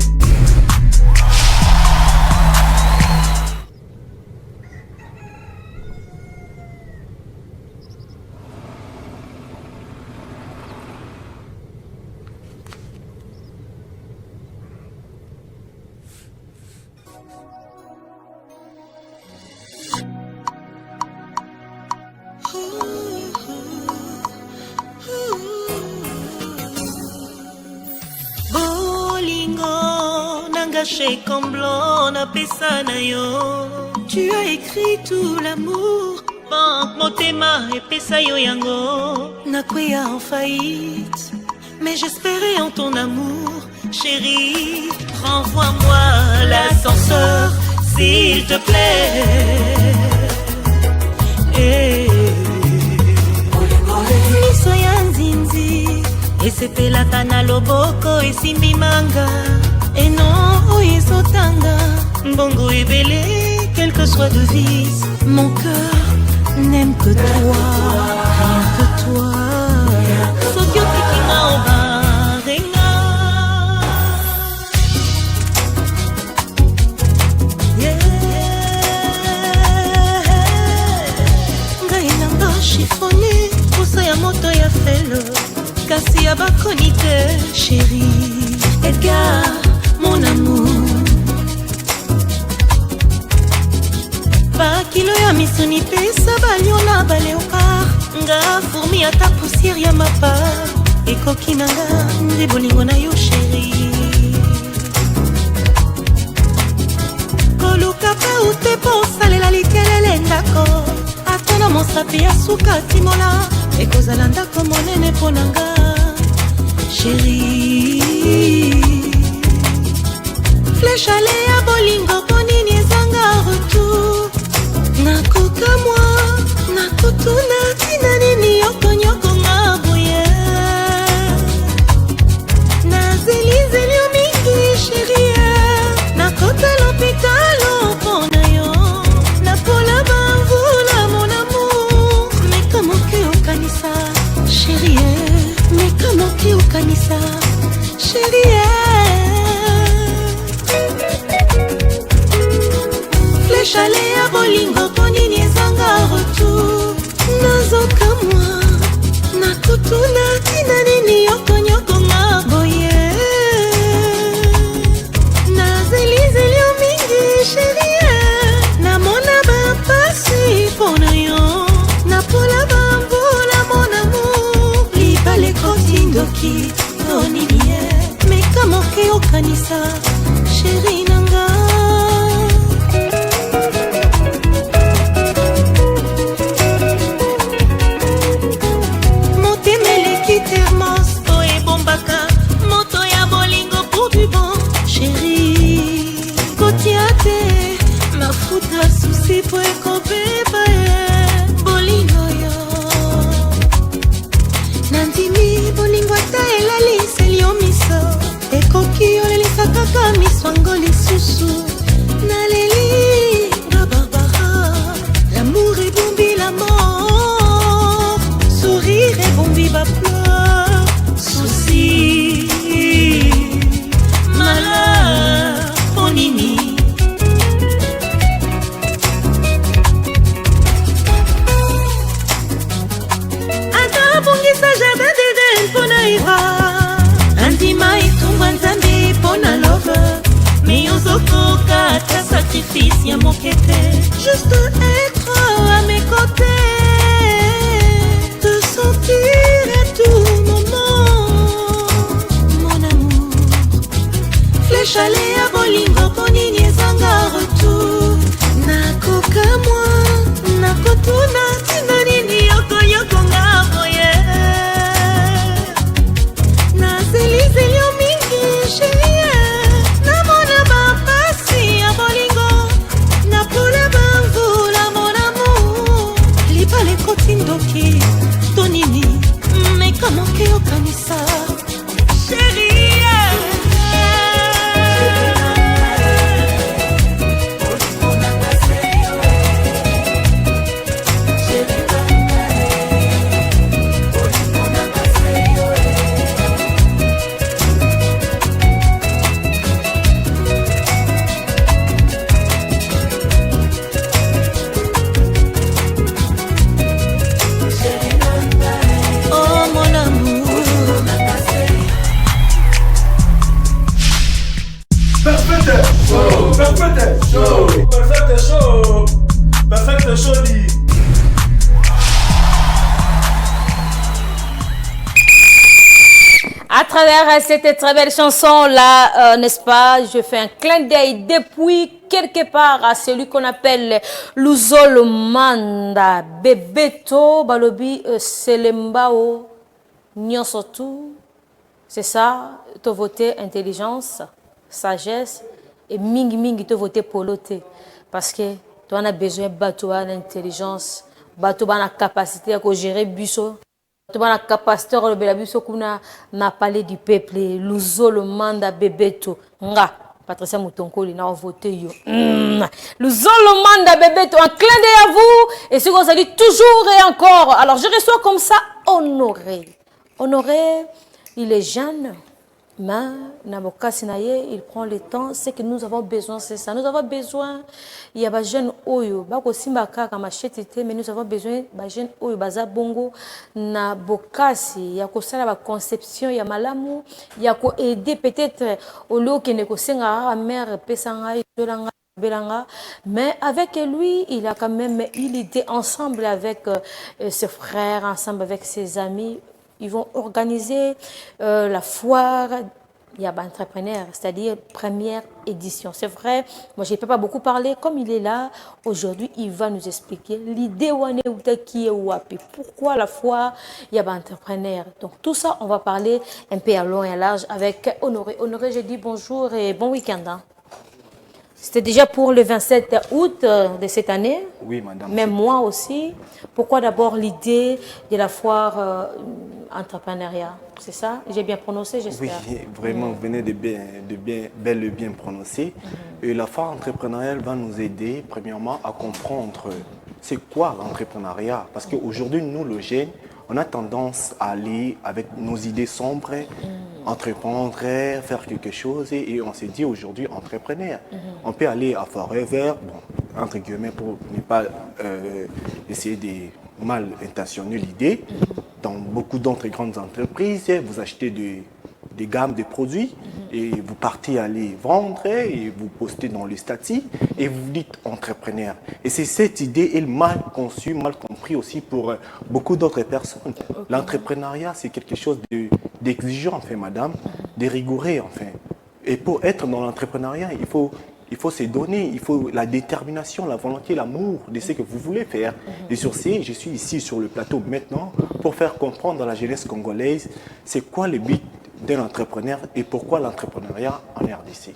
Comme blanc, na pesa na yo. Tu as écrit tout l'amour. Banque motema et pesa yo yango. Na kwea en faillite, mais j'espérais en ton amour. Chérie, renvoie-moi l'ascenseur, s'il te plaît. Miso ya nzinzi esepelaka na loboko esimbi manga eno oyo ezotanga mbongo ebele quel que soit de vice mon cœur n'aime que toi rien que toi soki otikinga obarenga ngai nanga chiffone posa ya moto ya felo kasi ya bakoni te chéri Edgar mon amour bakilo ya misuni pesa baliola baleopard nga fourmi ata poussière ya mapa ekoki nanga nde bolingo na yo chéri koluka pe ute po osalela likelele ndako ata na mosapi ya suka timola ekozala ndako monene mpo nanga chéri flechale ya bolingo mpo nini ezanga retour nakoka mwa nakotuna tina nini yokonyokonga boye nazelizeli yo mingi sherie nakota lopitalo mpo na yo napola bamvula mon amour meka moke okanisa sherie meka moke okanisa sherie flechale ya bolingo mpo nini ezanga retour nazoka mwa nakotuna tina nini yokonyokonga boye nazelizeli yo mingi sherie namona bapasi mpo na yo napola bamvula mon amour libala ekotindoki to nini ye meka moke okanisa sheri nanga souci po ekobeba bolingo yo nandimi bolingo ata elaliseli yo miso ekoki olelisa kaka miswango lisusu naleli na barbara l'amour ebombi la mort sourire ebombi bapleur souci malheur ponini jardin d'Eden pona ira andima etumba nzambe pona love me ozokoka ta sacrifice ya mokete juste être à mes côtés te sentir à tout moment mon amour flechale ya bolingo ponini ezanga retour nakoka mwa nakotuna tina nini yokoyokonga boye nazelizeli yo mingi sherie namona bapasi ya bolingo napola bamvula mon amour libala ekotindoki to nini meka moke okanisa sherie Perfect show dit. À travers cette très belle chanson-là, n'est-ce pas, je fais un clin d'œil depuis quelque part à celui qu'on appelle Luzolo Manda, Bebeto, Balobi, Selembao, Nyosotu, C'est ça, tu voter intelligence, sagesse et mingi tu voter poloté. Parce que tu as besoin de bateau d'intelligence, bateau la capacité à gérer busso, tu as la capacité à gérer busso qu'on a parlé du peuple, l'uso le manda bébé tout. Nga, Patricia Moutonko, il a voté yo. L'uso le manda bébé tout, un clin d'œil à vous. Et ce qu'on s'est dit toujours et encore. Alors je reçois comme ça Honoré. Honoré, il est jeune, mais il prend le temps. C'est que nous avons besoin, c'est ça. Nous avons besoin, il y a des jeunes oyo, mais nous avons besoin de jeunes oyo, baza bongo, na bokasi, il y a la conception, il y a malamu, il y a aider peut-être au lieu que ne kosenga mère pesanga belanga, mais avec lui, il a quand même il était ensemble avec ses frères, ensemble avec ses amis. Ils vont organiser la foire Yaba Entrepreneur, c'est-à-dire première édition. C'est vrai, moi je ne peux pas beaucoup parler. Comme il est là, aujourd'hui, il va nous expliquer l'idée qui est wapi. Pourquoi la foire Yaba Entrepreneur. Donc tout ça, on va parler un peu à long et à large avec Honoré. Honoré, je dis bonjour et bon week-end. Hein. C'était déjà pour le 27 août de cette année. Oui, madame. Même moi aussi. Pourquoi d'abord l'idée de la foire entrepreneuriat? C'est ça? J'ai bien prononcé, j'espère. Oui, vraiment, vous venez de bel et bien prononcer. Et la foire entrepreneuriale va nous aider, premièrement, à comprendre c'est quoi l'entrepreneuriat. Parce qu'aujourd'hui, nous, le jeune, on a tendance à aller avec nos idées sombres, entreprendre, faire quelque chose, et on s'est dit aujourd'hui entrepreneur. On peut aller à Forever, bon, entre guillemets, pour ne pas essayer de mal intentionner l'idée. Dans beaucoup d'autres grandes entreprises, vous achetez des gammes de produits et vous partez aller vendre et vous postez dans les statuts et vous dites entrepreneur. Et c'est cette idée, elle mal conçue, mal compris aussi pour beaucoup d'autres personnes. L'entrepreneuriat, c'est quelque chose d'exigeant, enfin, madame, de rigoureux, enfin. Et pour être dans l'entrepreneuriat, il faut se donner, il faut la détermination, la volonté, l'amour de ce que vous voulez faire. Et sur ce, je suis ici sur le plateau maintenant pour faire comprendre à la jeunesse congolaise c'est quoi le but d'un entrepreneur et pourquoi l'entrepreneuriat en RDC.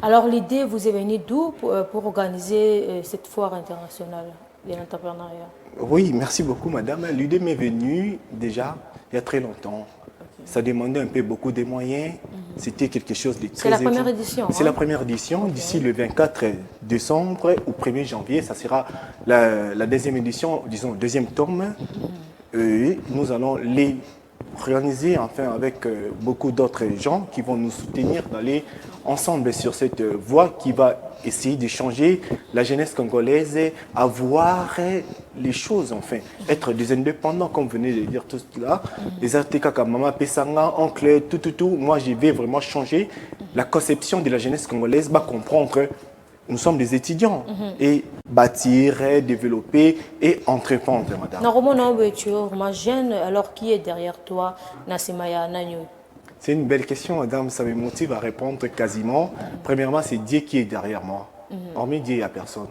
Alors l'idée vous est venue d'où pour organiser cette foire internationale de l'entrepreneuriat? Oui, merci beaucoup madame. L'idée m'est venue déjà il y a très longtemps. Ça demandait un peu beaucoup de moyens. C'était quelque chose de très... C'est la première édition. C'est la première édition. D'ici le 24 décembre au 1er janvier, ça sera la deuxième édition, disons, deuxième tome. Et nous allons les organiser enfin avec beaucoup d'autres gens qui vont nous soutenir d'aller ensemble sur cette voie qui va essayer de changer la jeunesse congolaise à voir les choses, enfin, être des indépendants, comme vous venez de dire tout cela. Les articles comme Maman Pesanga, Oncle, tout. Moi, je vais vraiment changer la conception de la jeunesse congolaise, comprendre que nous sommes des étudiants et bâtir, développer et entreprendre, madame. Normalement, tu es jeune, alors qui est derrière toi, Nassimaya Nanyo? C'est une belle question, madame. Ça me motive à répondre quasiment. Premièrement, c'est Dieu qui est derrière moi. Hormis Dieu, il n'y a personne.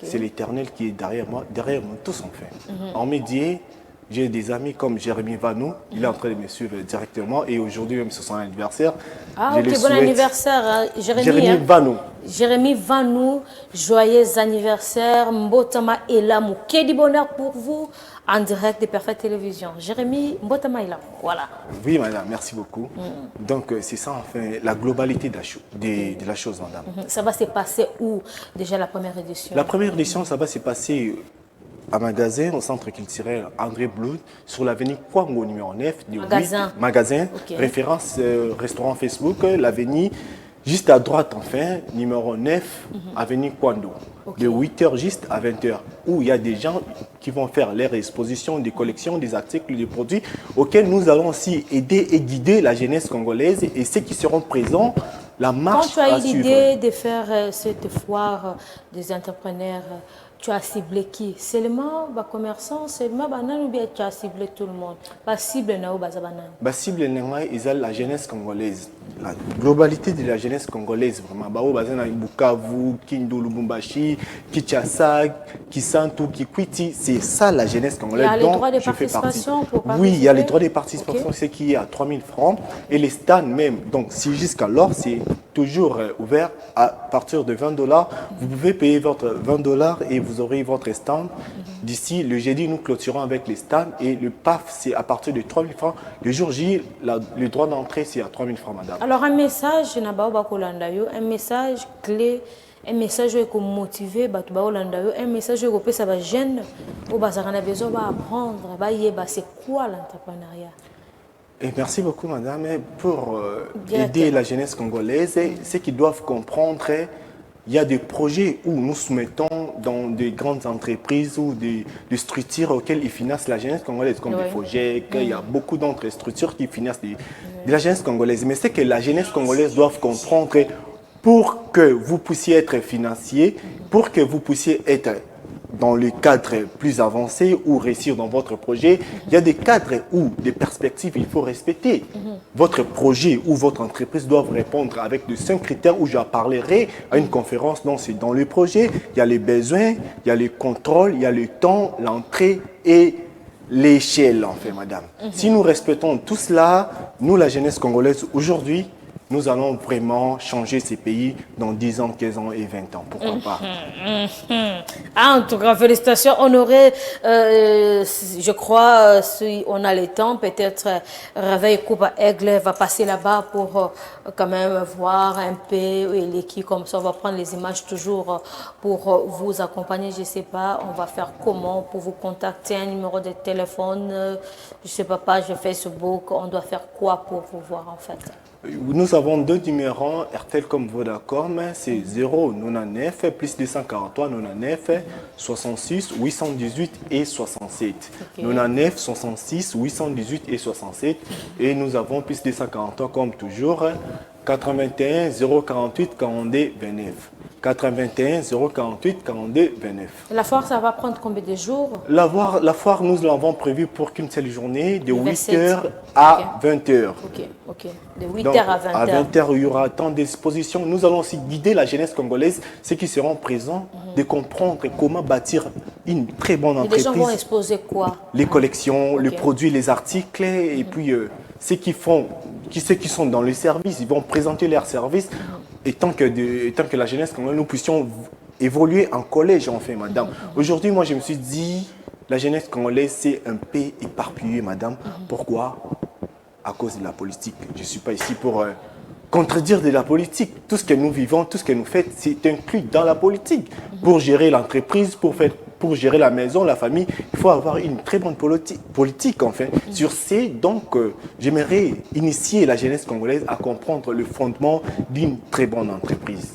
C'est l'Éternel qui est derrière moi. Derrière moi, tous en fait. Hormis Dieu, j'ai des amis comme Jérémy Vanou. Il est en train de me suivre directement. Et aujourd'hui, même sur son anniversaire. Ah, ok, bon anniversaire, Jérémy Vanou. Jérémy Vanou, joyeux anniversaire. Mbotama Elamou. Quel bonheur pour vous en direct de Parfaite Télévision. Jérémy Mbotama Elamou. Voilà. Oui, madame, merci beaucoup. Donc, c'est ça, enfin, la globalité de la chose, madame. Ça va se passer où, déjà, la première édition? La première édition, ça va se passer à magasin, au centre culturel André Blood, sur l'avenue Kwango numéro 9. Magasin. Okay. Référence restaurant Facebook, l'avenue juste à droite, enfin, numéro 9, avenue Kwando. De 8h juste à 20h, où il y a des gens qui vont faire leur exposition, des collections, des articles, des produits, auxquels nous allons aussi aider et guider la jeunesse congolaise et ceux qui seront présents, la marche à suivre. Quand tu as eu l'idée de faire cette foire des entrepreneurs, tu as ciblé qui? Seulement les commerçants, seulement ou bien tu as ciblé tout le monde? Pas cible na bazabanan. La cible est la jeunesse congolaise. La globalité de la jeunesse congolaise, vraiment. Bao bazana Bukavu, Kindu, Lubumbashi, Kinshasa, Kisantu, Kikwiti, c'est ça la jeunesse congolaise. Il y a les droits de participation pour participer? Oui, il y a les droits de participation, c'est qui est à 3 000 francs. Et les stands même, donc si jusqu'alors, c'est toujours ouvert à partir de 20 $. Vous pouvez payer votre 20 $ et vous aurez votre stand. D'ici le jeudi, nous clôturons avec les stands et le PAF, c'est à partir de 3 000 francs. Le jour J, le droit d'entrée, c'est à 3 000 francs, madame. Alors, un message, un message clé, un message qui motive, un message qui ça va gêner, ou a besoin d'apprendre, c'est quoi l'entrepreneuriat? Et merci beaucoup, madame, pour aider la jeunesse congolaise. Ce qu'ils doivent comprendre, il y a des projets où nous soumettons dans des grandes entreprises ou des structures auxquelles ils financent la jeunesse congolaise, comme les FOGEC. Il y a beaucoup d'autres structures qui financent de la jeunesse congolaise. Mais c'est que la jeunesse congolaise doit comprendre pour que vous puissiez être financier, pour que vous puissiez être dans le cadre plus avancé ou réussir dans votre projet, il y a des cadres ou des perspectives il faut respecter. Votre projet ou votre entreprise doivent répondre avec de 5 critères où je parlerai à une conférence. Donc c'est dans le projet, il y a les besoins, il y a le contrôle, il y a le temps, l'entrée et l'échelle, en fait, madame. Si nous respectons tout cela, nous, la jeunesse congolaise, aujourd'hui, nous allons vraiment changer ces pays dans 10 ans, 15 ans et 20 ans. Pourquoi pas? En tout cas, félicitations. Honoré, je crois, si on a le temps, peut-être Réveil Coupe Aigle va passer là-bas pour quand même voir un peu l'équipe comme ça. On va prendre les images toujours pour vous accompagner. Je ne sais pas, on va faire comment pour vous contacter, un numéro de téléphone, je ne sais pas, page Facebook. On doit faire quoi pour vous voir en fait? Nous avons 2 numéros, RTL comme Vodacom, c'est 099 plus 243 99 66 818 et 67. 99 66 818 et 67. Et nous avons plus 243 comme toujours, 81 048 42 29. 81 048 42 29. La foire, ça va prendre combien de jours? La foire, nous l'avons prévue pour qu'une seule journée, de 8h à 20h. Ok. De 8h à 20h. À 20h, il y aura tant d'expositions. Nous allons aussi guider la jeunesse congolaise, ceux qui seront présents, de comprendre comment bâtir une très bonne entreprise. Les gens vont exposer quoi? Les collections, les produits, les articles, et puis ceux qui sont dans le service, ils vont présenter leurs services. Et tant que la jeunesse, nous puissions évoluer en collège, en fait, madame. Aujourd'hui, moi, je me suis dit, la jeunesse congolaise, c'est un peu éparpillé, madame. Pourquoi? À cause de la politique. Je ne suis pas ici pour contredire de la politique. Tout ce que nous vivons, tout ce que nous faisons, c'est inclus dans la politique. Pour gérer l'entreprise, pour gérer la maison, la famille, il faut avoir une très bonne politique, enfin. Sur ce, donc, j'aimerais initier la jeunesse congolaise à comprendre le fondement d'une très bonne entreprise.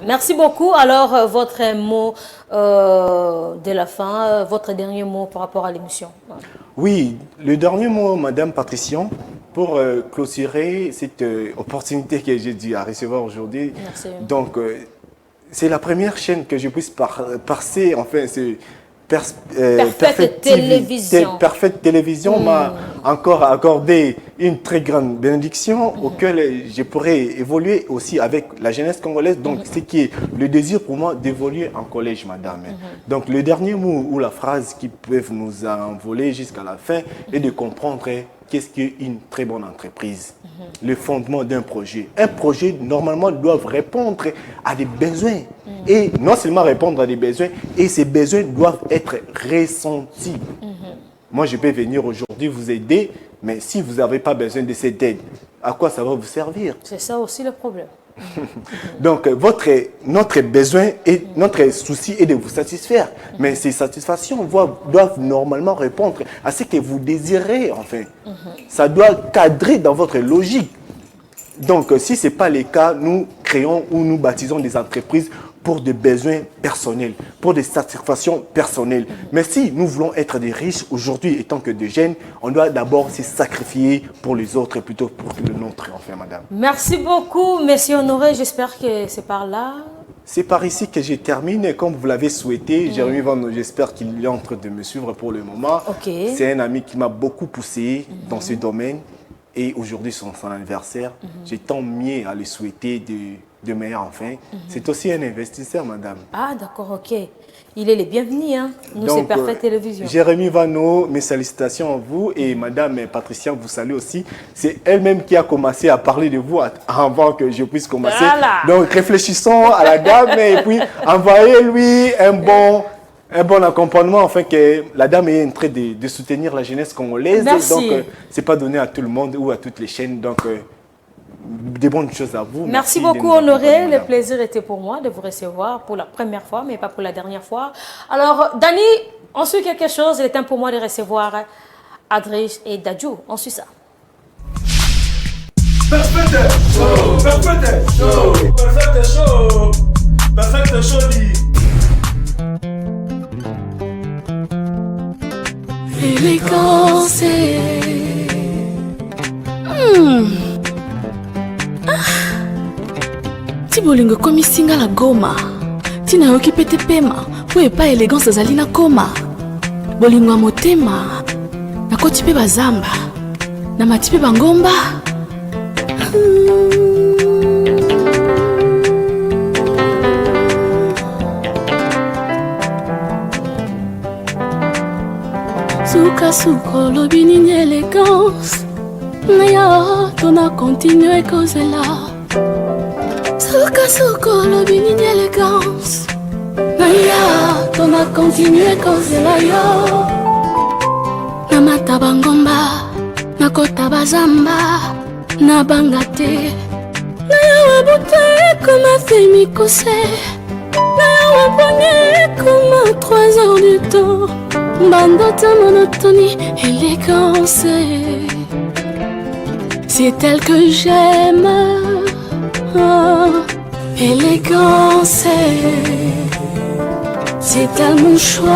Merci beaucoup. Alors, votre mot de la fin, votre dernier mot par rapport à l'émission. Oui, le dernier mot, Madame Patricia, pour clôturer cette opportunité que j'ai dû recevoir aujourd'hui. Merci. Donc, c'est la première chaîne que je puisse passer, enfin, c'est Perfect Télévision. Perfect Télévision m'a encore accordé une très grande bénédiction auquel je pourrais évoluer aussi avec la jeunesse congolaise. Donc, ce qui est le désir pour moi d'évoluer en collège, madame. Donc, le dernier mot ou la phrase qui peuvent nous envoler jusqu'à la fin est de comprendre qu'est-ce qu'une très bonne entreprise. Le fondement d'un projet. Un projet, normalement, doit répondre à des besoins. Et non seulement répondre à des besoins, et ces besoins doivent être ressentis. Moi, je peux venir aujourd'hui vous aider, mais si vous n'avez pas besoin de cette aide, à quoi ça va vous servir? C'est ça aussi le problème. Donc, notre besoin et notre souci est de vous satisfaire. Mais ces satisfactions doivent normalement répondre à ce que vous désirez, enfin. Ça doit cadrer dans votre logique. Donc, si ce n'est pas le cas, nous créons ou nous baptisons des entreprises pour des besoins personnels, pour des satisfactions personnelles. Mais si nous voulons être des riches aujourd'hui, étant que des jeunes, on doit d'abord se sacrifier pour les autres plutôt pour le nôtre, enfin, madame. Merci beaucoup, monsieur Honoré. J'espère que c'est par là c'est par ici que je termine. Comme vous l'avez souhaité, Jérémy Vano, j'espère qu'il est en train de me suivre pour le moment. Okay. C'est un ami qui m'a beaucoup poussé dans ce domaine. Et aujourd'hui, c'est son anniversaire. J'ai tant mieux à le souhaiter de meilleurs enfin. C'est aussi un investisseur, madame. Ah, d'accord, ok. Il est le bienvenu, hein. Nous, c'est Parfait Télévision. Jérémy Vano, mes salutations à vous. Et madame Patricia vous salue aussi. C'est elle-même qui a commencé à parler de vous avant que je puisse commencer. Voilà. Donc, réfléchissons à la dame et puis envoyez-lui un bon accompagnement afin que la dame ait en train de soutenir la jeunesse congolaise. Merci. Donc, c'est pas donné à tout le monde ou à toutes les chaînes. Donc, des bonnes choses à vous. Merci de beaucoup, nous accompagner, Honoré. Le madame. plaisir était pour moi de vous recevoir pour la première fois, mais pas pour la dernière fois. Alors, Dani, on suit quelque chose. Il est temps pour moi de recevoir Adrich et Dadju. On suit ça. Perfect show. Perfect show. Perfect show. Perfect show. Élégance. Ti bolingo komi singa la goma tina yoki pete pema po epa élégance azali na koma bolingo ya motema nakoti mpe bazamba na mati mpe bangomba suka olobi nini élégance naya tona continue kozela suka olobi nini élégance naya tona continue kozela yo namata bangomba nakota bazamba nabanga te naya wabuta ekoma femikose naya wabonye ekoma 3 heures du temps Bandota monotonie, élégance. C'est elle que j'aime. Oh, élégance. C'est elle mon choix.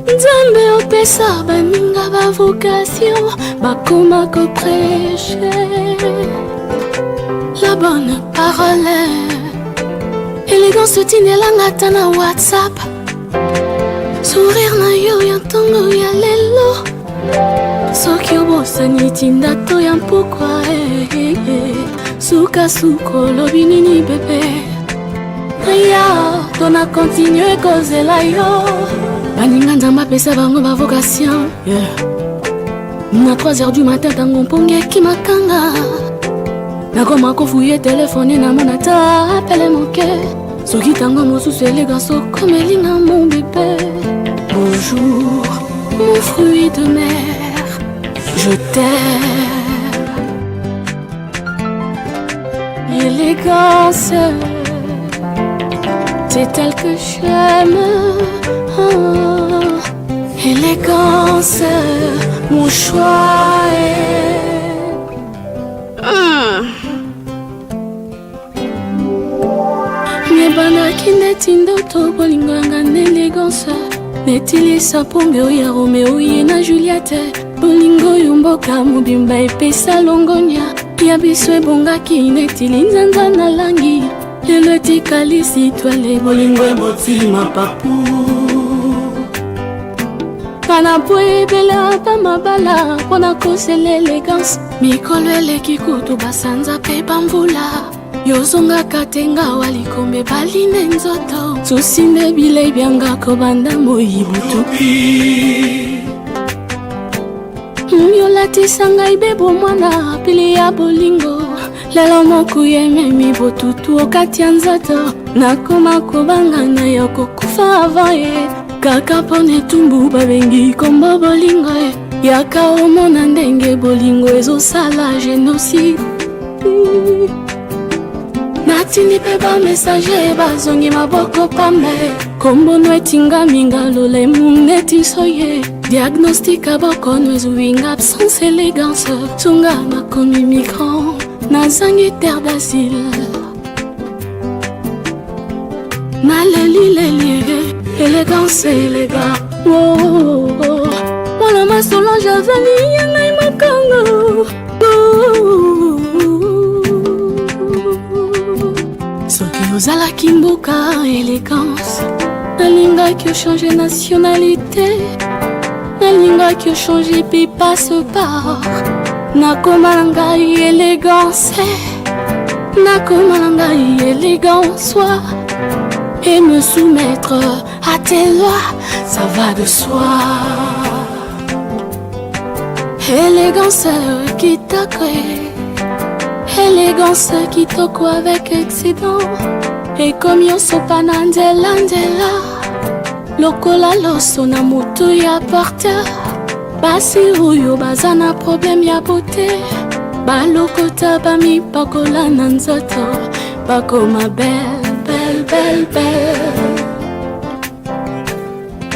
Nzambe opesa baninga ba vocation, bakoma ko prêcher la bonne parole. Élégance tinelanga tana WhatsApp. Sourire na yo ya ntongo ya lelo soki obosani tinda to ya mpokwa suka olobi nini bebe aya tona continue kozela yo baninga nzambe apesa bango bavocation na 3 heures du matin ntango mpongi ekimakanga nakoma kofuye telefone namona ta apele moke soki ntango mosusu élégance okomelinga mon bébé. Bonjour, mon fruit de mer, je t'aime. Élégance, c'est elle que j'aime. Oh, élégance, mon choix est... Nebandaki neti ndoto bolingo yanga na élégance netilisa pombe oyo ya Romeo ye na Juliette bolingo oyo mboka mobimba epesa longonia ya biso ebongaki netili nzanza na langi lelo etikali sitwale bolingo emotima papu kana po ebela pa mabala mpona kosela élégance mikolo eleki kutu basanza mpe bamvula yozongaka te ngawa likombe baline nzoto susi nde bilei byanga kobanda moi butuki yolatisa ngai bebo mwana pili ya bolingo lelo mokuya ememi botutu okati ya nzoto nakoma kobanga na yo kokufa avant ye kaka mpona etumbu babengi kombo bolingo yaka omona ndenge bolingo ezosala génocide natindi mpe bamessage bazongi maboko pambe kombono etingami ngalolemu neti soye diagnostika bokono ezuwinga absence élégance sunga makomi migrant nazangi terre d'asile nalelileli élégance élégant mwana masolange azali yangai makango Ozala Kimbuka élégance. Nalinga qui a changé nationalité. Nalinga qui a changé puis passeport. Nakomalanga élégance. Nakomalanga élégance. Et me soumettre à tes lois, ça va de soi. Élégance qui t'a créé. Élégance qui toko avec excédent. Et comme yo sopa nandela ndela. Lokola loso na mutu ya porteur. Basi uyo bazana problème ya beauté. Balokota bami pakola na nzoto. Bakoma belle, belle, belle, belle.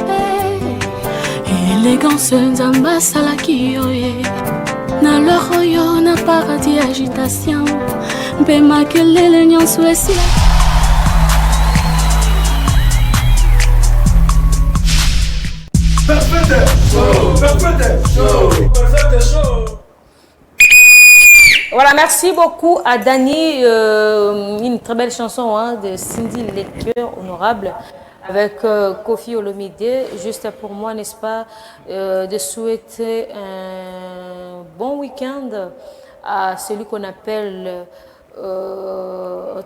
Hey. Élégance nzamba salaki yo ye. Na loro yo na paradis agitation. Mpe makelele nyonso esila. Perfect show, perfect show, perfect show. Voilà, merci beaucoup à Dani. Une très belle chanson hein, de Cindy Leclerc, honorable, avec Kofi Olomide. Juste pour moi, n'est-ce pas, de souhaiter un bon week-end à celui qu'on appelle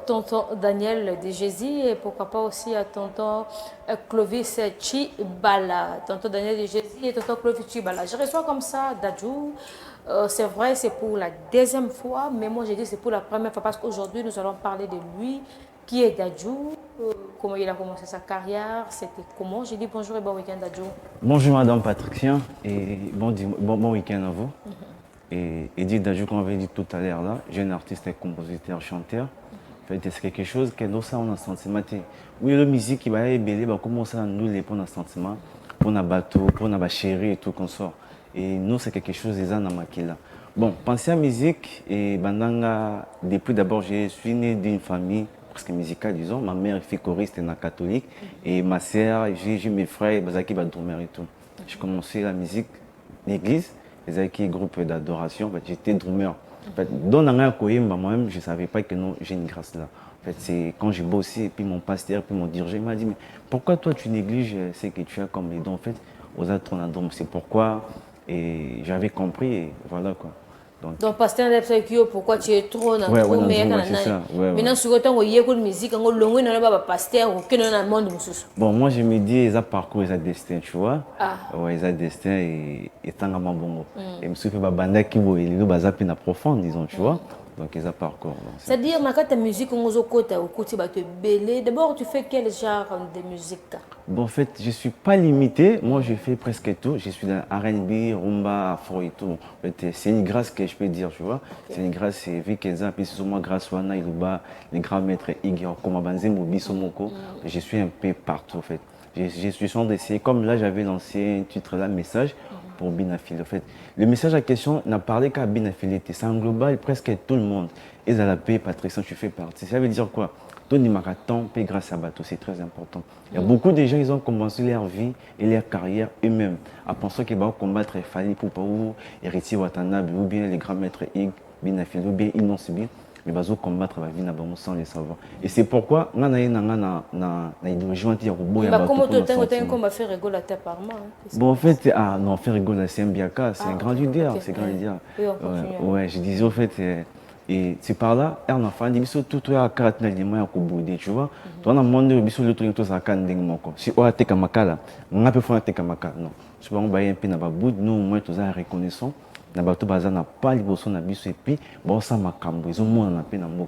tonton Daniel de Jésus et pourquoi pas aussi à tonton Clovis Chibala. Tonton Daniel de Jésus et tonton Clovis Chibala. Je reçois comme ça Dadju. C'est vrai, c'est pour la deuxième fois, mais moi j'ai dit c'est pour la première fois parce qu'aujourd'hui nous allons parler de lui, qui est Dadju, comment il a commencé sa carrière, c'était comment. J'ai dit bonjour et bon week-end Dadju. Bonjour Madame Patricia et bon week-end à vous. Et Edith Dadju, comme on avait dit tout à l'heure là, jeune artiste, compositeur, chanteur. En fait, c'est quelque chose que nous avons un sentiment. Oui, la musique qui va être belle, comment ça nous les pour un sentiment, pour un bateau, pour un chéri et tout qu'on sort. Et nous, c'est quelque chose des ans à là. Bon, penser à la musique, et bandanga, depuis d'abord, je suis né d'une famille presque musicale, disons. Ma mère est choriste et catholique. Et ma sœur, j'ai mes frères, qui va dormir et tout. J'ai commencé la musique, l'église, les groupe d'adoration, j'étais drummer. En fait, dans la moi-même, je ne savais pas que j'ai une grâce là. En fait, c'est quand j'ai bossé, et puis mon pasteur, puis mon dirigeant m'a dit, mais pourquoi toi tu négliges ce que tu as comme les dons? En fait, aux autres, on a donc c'est pourquoi. Et j'avais compris, et voilà quoi. Donc, pasteur, pourquoi tu es trop dans ouais, trop meilleur c'est ça. Maintenant, sur le temps où il y a une musique, on a pasteur, ou que dans le monde. Bon, moi je me dis, ils ont parcours, ils ont destin, tu vois. Ah. Ouais, ils ont destin et tant à mon bon. Et je me suis fait banda qui voit, ils ont un peu profond, disons, tu vois. Donc, ils ont parcours. C'est-à-dire, quand ta musique, on a côté, d'abord, tu fais quel genre de musique? Bon, en fait, je ne suis pas limité. Moi, je fais presque tout. Je suis dans R&B, rumba, afro et tout. En fait, c'est une grâce que je peux dire, tu vois. Okay. C'est une grâce, c'est vu qu'ils ont, puis c'est moi grâce à Iluba, les grands maîtres Igor, comme Abanze, Mobiso Moko. Je suis un peu partout, en fait. Je suis en d'essayer. Comme là, j'avais lancé un titre là, message pour Binafil. En fait, le message à question n'a parlé qu'à Binafil. Ça englobe presque tout le monde. Et à la paix, Patricia, tu fais partie. Ça veut dire quoi? Donner marathon, puis grâce à Bateau, c'est très important. Il y a beaucoup de gens, ils ont commencé leur vie et leur carrière eux-mêmes, en pensant qu'ils vont combattre Fali Poupaou, Héritier Watanabe, ou bien les grands maîtres Ig, Binafil, ou bien Inon Sibi, mais ils vont combattre la vie sans les savoir. Et c'est pourquoi, on a idéologie anti-robot. Comment tu as fait rigoler à ta par moi? Bon, en fait, non, faire rigoler, c'est un biaka, c'est un grand leader, c'est un grand leader. Ouais, je disais, au fait. Et c'est par là, on a fait des choses tout à caractère tu vois. Toi, on a demandé des choses tout à caractère. Si on a été comme ça, on a pu faire un comme ça. Non. Je pense qu'on va un peu dans le bout, nous, au moins, tous les reconnaissants. Nous n'avons pas les besoins de et puis, bon, ça m'a cambré. Ils ont moins un peu dans le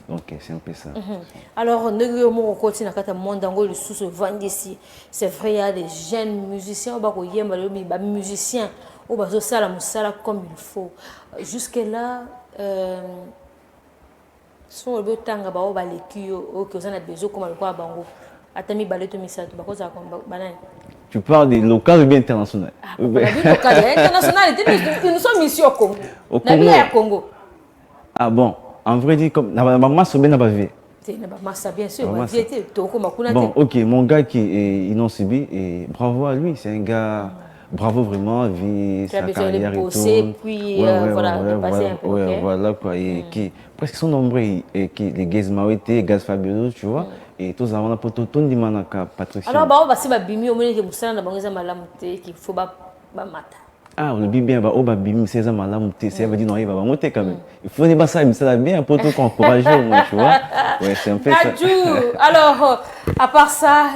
donc, c'est un peu ça. Alors, nous continuons à monde dans le sous-vent ici. C'est vrai, il y a des jeunes musiciens, des musiciens, comme il faut. Jusque-là, si on veut tanga ba oba lekio o que ça besoin comme le quoi bango atami baleto misato ba koza comme banane. Tu parles des locales ou bien internationales? Local et international, nous sommes ici au Congo. Au Congo. Ah bon, en vrai dit comme maman so bien na ba vie. C'est na ba massa bien sûr, vie était to ko makuna. Bon, OK, mon gars qui est Inon Sibi et bravo à lui, c'est un gars bravo vraiment, vu Tu as sa besoin de carrière et bosser, tout. puis voilà, de passer un peu. Ouais, ok. voilà quoi. Et qui, presque sont nombreux, et qui, les Gaz Mawete, Gaz Fabulous, tu vois. Et tous avant, pour tout le monde, Patricia. Alors, bah, si bah bimi au moins que musa na bango za malamu te qu'il faut ba mata. Ah, on le dit bien, oh, bah, bim, c'est ça, madame, c'est va dire, non, il va monter quand même. Il faut pas ça, mais ça va bien pour tout encourager, moi, tu vois. Ouais, c'est un peu ça. Nadjou, alors, à part ça,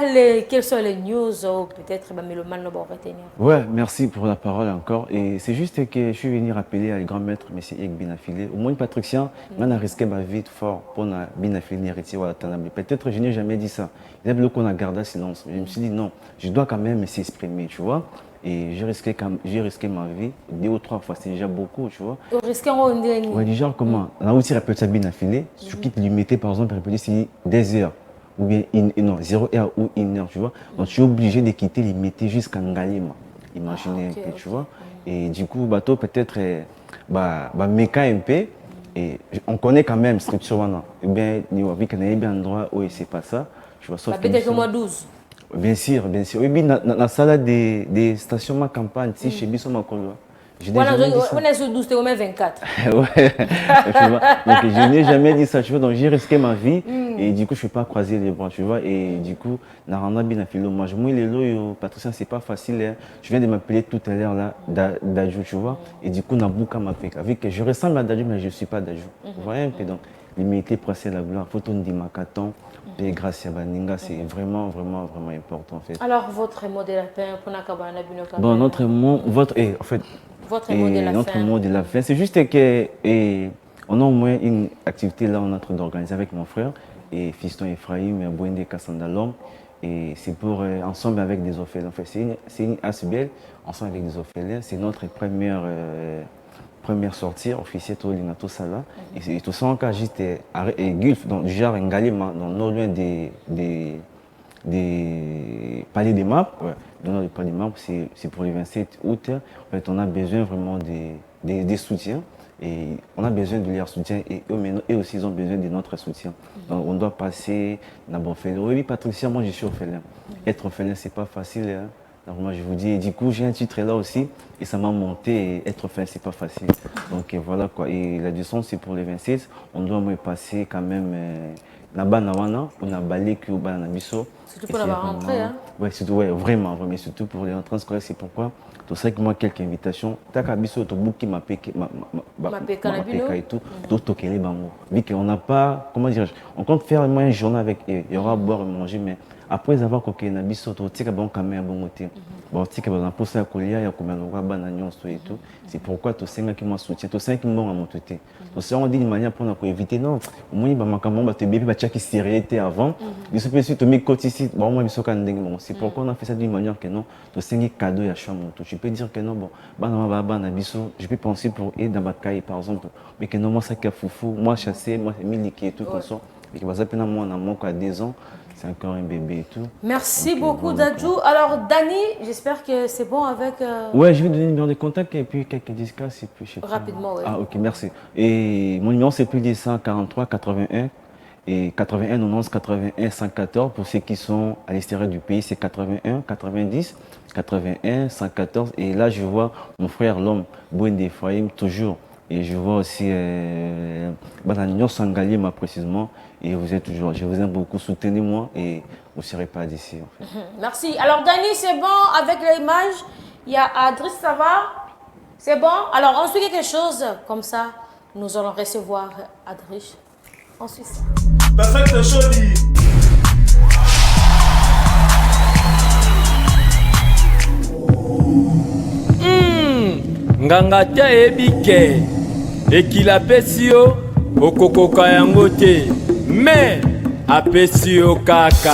quelles sont les news ou peut-être mais le mal ne va retenir. Ouais, merci pour la parole encore. Et c'est juste que je suis venu rappeler à le grand maître, M. Yek Binafilé. Au moins, Patricien, on a risqué ma vie fort pour Binafilé héritier ou Tanabé. Peut-être je n'ai jamais dit ça. Il y a bloqué, on a gardé silence. Je me suis dit non, je dois quand même s'exprimer, tu vois. Et j'ai risqué ma vie 2 ou 3 fois, c'est déjà beaucoup, tu vois. Au risque on dit. Ouais, déjà comment là aussi répète ça Binafilé, je quitte limité par exemple répéter si des heures ou bien non 0 heure ou 1 heure, tu vois. Donc je suis obligé de quitter limité jusqu'à Ngalima. Imaginez un peu, tu vois. Et du coup bateau peut-être méca un peu et on connaît quand même structure maintenant. Et bien vu qu'on est bien endroit où c'est pas ça, tu vois. Sauf peut-être que moi 12. Bien sûr, bien sûr. Oui, dans la salle des stations ma campagne, si chez Bissot Makolo. Voilà, on est sur 12, tu es 24. Ouais, tu vois. Donc je n'ai jamais dit ça, tu vois. Donc j'ai risqué ma vie et du coup je ne suis pas croiser les bras, tu vois. Et du coup, Naranda bien affilé. Moi, je mouille les lots, Patricia, c'est pas facile. Hein. Je viens de m'appeler tout à l'heure là, Dajou, tu vois. Et du coup, Nabouka m'appelle. Avec je ressemble à Dajou, mais je ne suis pas Dajou. Vous voyez un peu donc. L'humilité presser la gloire. Faut on dit Makaton. Et grâce à Baninga, c'est vraiment, vraiment, vraiment important en fait. Alors, votre mot de la fin, pour Nakabana Binoka. Bon, notre mot, votre mot de la fin, c'est juste que on a au moins une activité là, on est en train d'organiser avec mon frère et fiston Ephraim et Bouende Kassandalom. Et c'est pour ensemble avec des orphelins. En fait, c'est une ASBL, ensemble avec des orphelins. C'est notre première sortie officielle tout le Sala. Et tout ça encore juste et Gulf, donc genre Ngalima, dans non loin des palais des maps. Ouais. Dans le palais des maps, c'est pour le 27 août. En fait, on a besoin vraiment des soutiens. Et on a besoin de leur soutien et eux aussi ils ont besoin de notre soutien. Donc on doit passer dans bon fait. Oui, Patricia, moi je suis orphelin. Être orphelin, c'est pas facile. Hein. Donc moi je vous dis, et du coup j'ai un titre là aussi et ça m'a monté et être orphelin c'est pas facile. Donc voilà quoi. Et la leçon c'est pour les 26, on doit me passer quand même là-bas on a balé que au Balanabiso. Surtout pour la rentrée, hein. Ouais, surtout, ouais, vraiment, mais surtout pour les rentrées scolaires, c'est pourquoi tu sais que moi quelques invitations, Takabiso to bouki ma et tout, d'autres les bango. Vu qu'on n'a pas, comment dirais-je, on compte faire une journée avec eux, il y aura à boire et manger, mais après avoir coqué na biso to tika bon quand même bon côté. Bon tika bon pour ça colia ya comme on va bananion et tout. C'est pourquoi tu sais que moi soutien, tu sais que moi à mon côté. Donc si on dit une manière pour éviter non, au moins ba makambo ba te bébé ba tchaki sérieuxité avant. Il se peut si tu mets côté ici, bon moi biso kan ndenge bon. C'est pourquoi on a fait ça d'une manière que non, tu sais que cadeau ya chambre. Tu peux dire que non bon, na biso, je peux penser pour aider dans ma caille par exemple, mais que non moi ça qui foufou, moi chasser, moi miliki et tout comme ça. Et que ça peine moi na mon à 10 ans. C'est encore un bébé et tout. Merci beaucoup, Dadjou. Alors, Dani, j'espère que c'est bon avec... Ouais, je vais donner le numéro de contact et puis quelques disques et puis je sais pas. Rapidement, oui. Ah, ok, merci. Et mon numéro, c'est plus de 143 81 et 81 90 81 114. Pour ceux qui sont à l'extérieur du pays, c'est 81 90 81 114. Et là, je vois mon frère, l'homme, Bouende Ephraim, toujours. Et je vois aussi Bananion Sangalima précisément. Et vous êtes toujours, je vous aime beaucoup, soutenez-moi et vous ne serez pas d'ici. En fait. Merci. Alors Dani, c'est bon avec l'image. Il y a Adrice, ça va? C'est bon? Alors on suit quelque chose comme ça. Nous allons recevoir Adrice en Suisse. Perfect Choli. Nganga tia ebike ekila pesio okokoka yango te mais apesio kaka.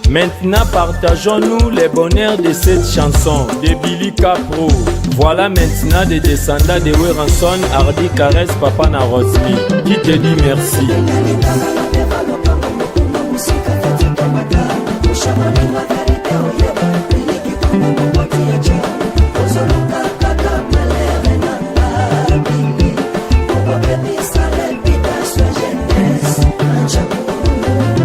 Maintenant partageons-nous les bonheurs de cette chanson de Billy Capro. Voilà maintenant des descendants de Weranson, Hardy Caresse, Papa na Rosmi. Qui te dit merci?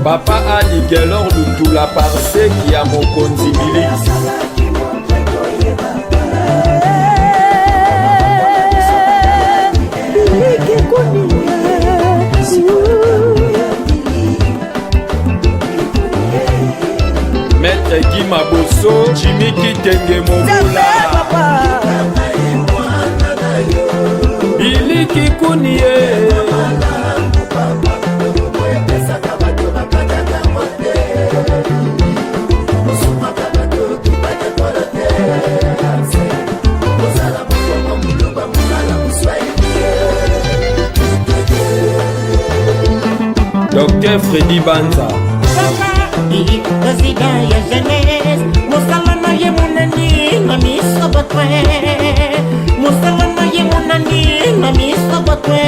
Papa Ali Gelor Lutu la parce qui a mon konzi Billy. Docteur Freddy Banza. Président ya jeunesse Mosalana ye munani na miso batwe Mosalana ye munani na miso batwe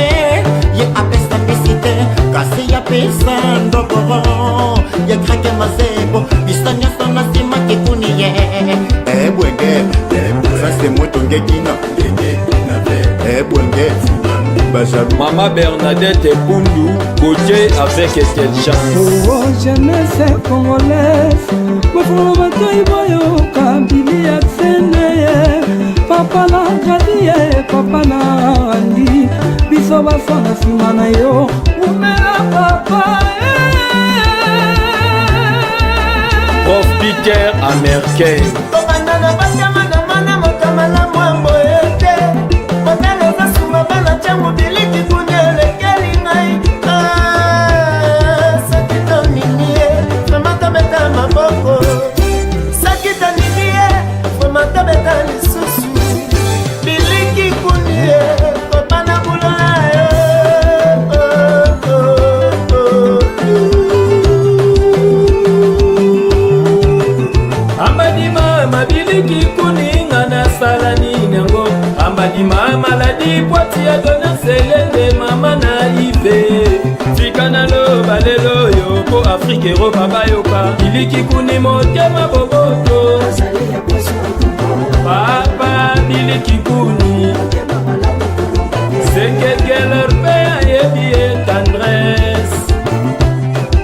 Ye apesa pesite kasi ya pesa ndoboro Ye krake mazebo bisanya sana sima kikuni ye Bwenge ça c'est moi ton gekina Bwenge Maman Bernadette et Poundou, Gauthier avec Estelle Chance. Oh, jeunesse congolaise, Bofolo Batoy Boyo, Kabili Aksene, Papa na Kadie, Papa na Andi, Biso Basana Simana yo, Umela Papa. Prof Peter américain. Mobiliki kunyele keli ngai Sakita ninie Famata beta maboko Sakita ninie Famata beta lisusu Biliki kunie Kopana bulola Ambadima mabiliki kuni ngana salani nango Ambadima maladi poiti ya dona selende mama naive Fikana lo balelo yo po Afrique Europa bayoka Biliki kuni motema boboto Papa biliki kuni C'est que leur père est bien tendresse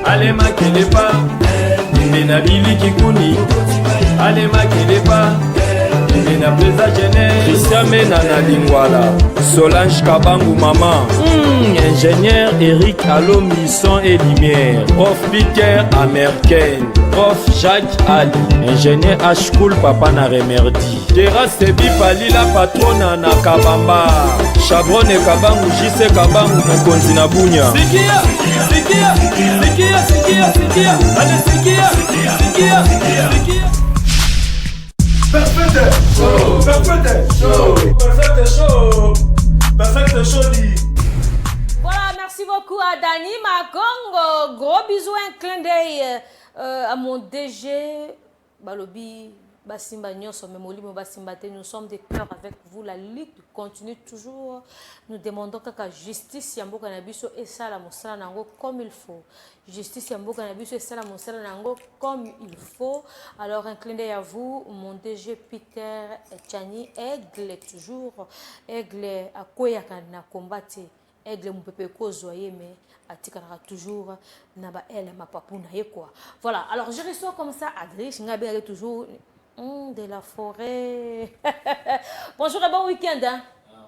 Allez makelepa Nena biliki kuni Allez makelepa Nena plaisa jeunesse Christian Mena na Lingwala Solange Kabangu maman Ingénieur Eric Alomi son et lumière Prof Peter américain Prof Jacques Ali Ingénieur H-Cool papa na remerdi Terrasse Bipali la patrona na Kabamba Chabrone Kabangu Jise Kabangu mokonzi na Bunya Sikia Sikia Sikia Sikia Sikia Allez Sikia Sikia Sikia Perfect show, perfect show, perfect show, perfect show dit. Voilà, merci beaucoup à Dani Makongo. Gros bisous, un clin d'œil à mon DG Balobi Basimba Nyonso Memolimo Basimbate. Nous sommes de cœur avec vous. La lutte continue toujours. Nous demandons que la justice Yambo Kanabiso et ça la Moussala Nango comme il faut. Justice Yambo Kanabiso et ça la Moussala Nango comme il faut. Alors un clin d'œil à vous, mon DG Peter Tchani, aigle toujours, aigle à Koyaka na combattre. Aigle mon pépé zoyer mais atikara toujours naba elle ma papouna et quoi. Voilà, alors je reçois comme ça Adrich Ngabe toujours de la forêt. Bonjour et bon week-end. Hein?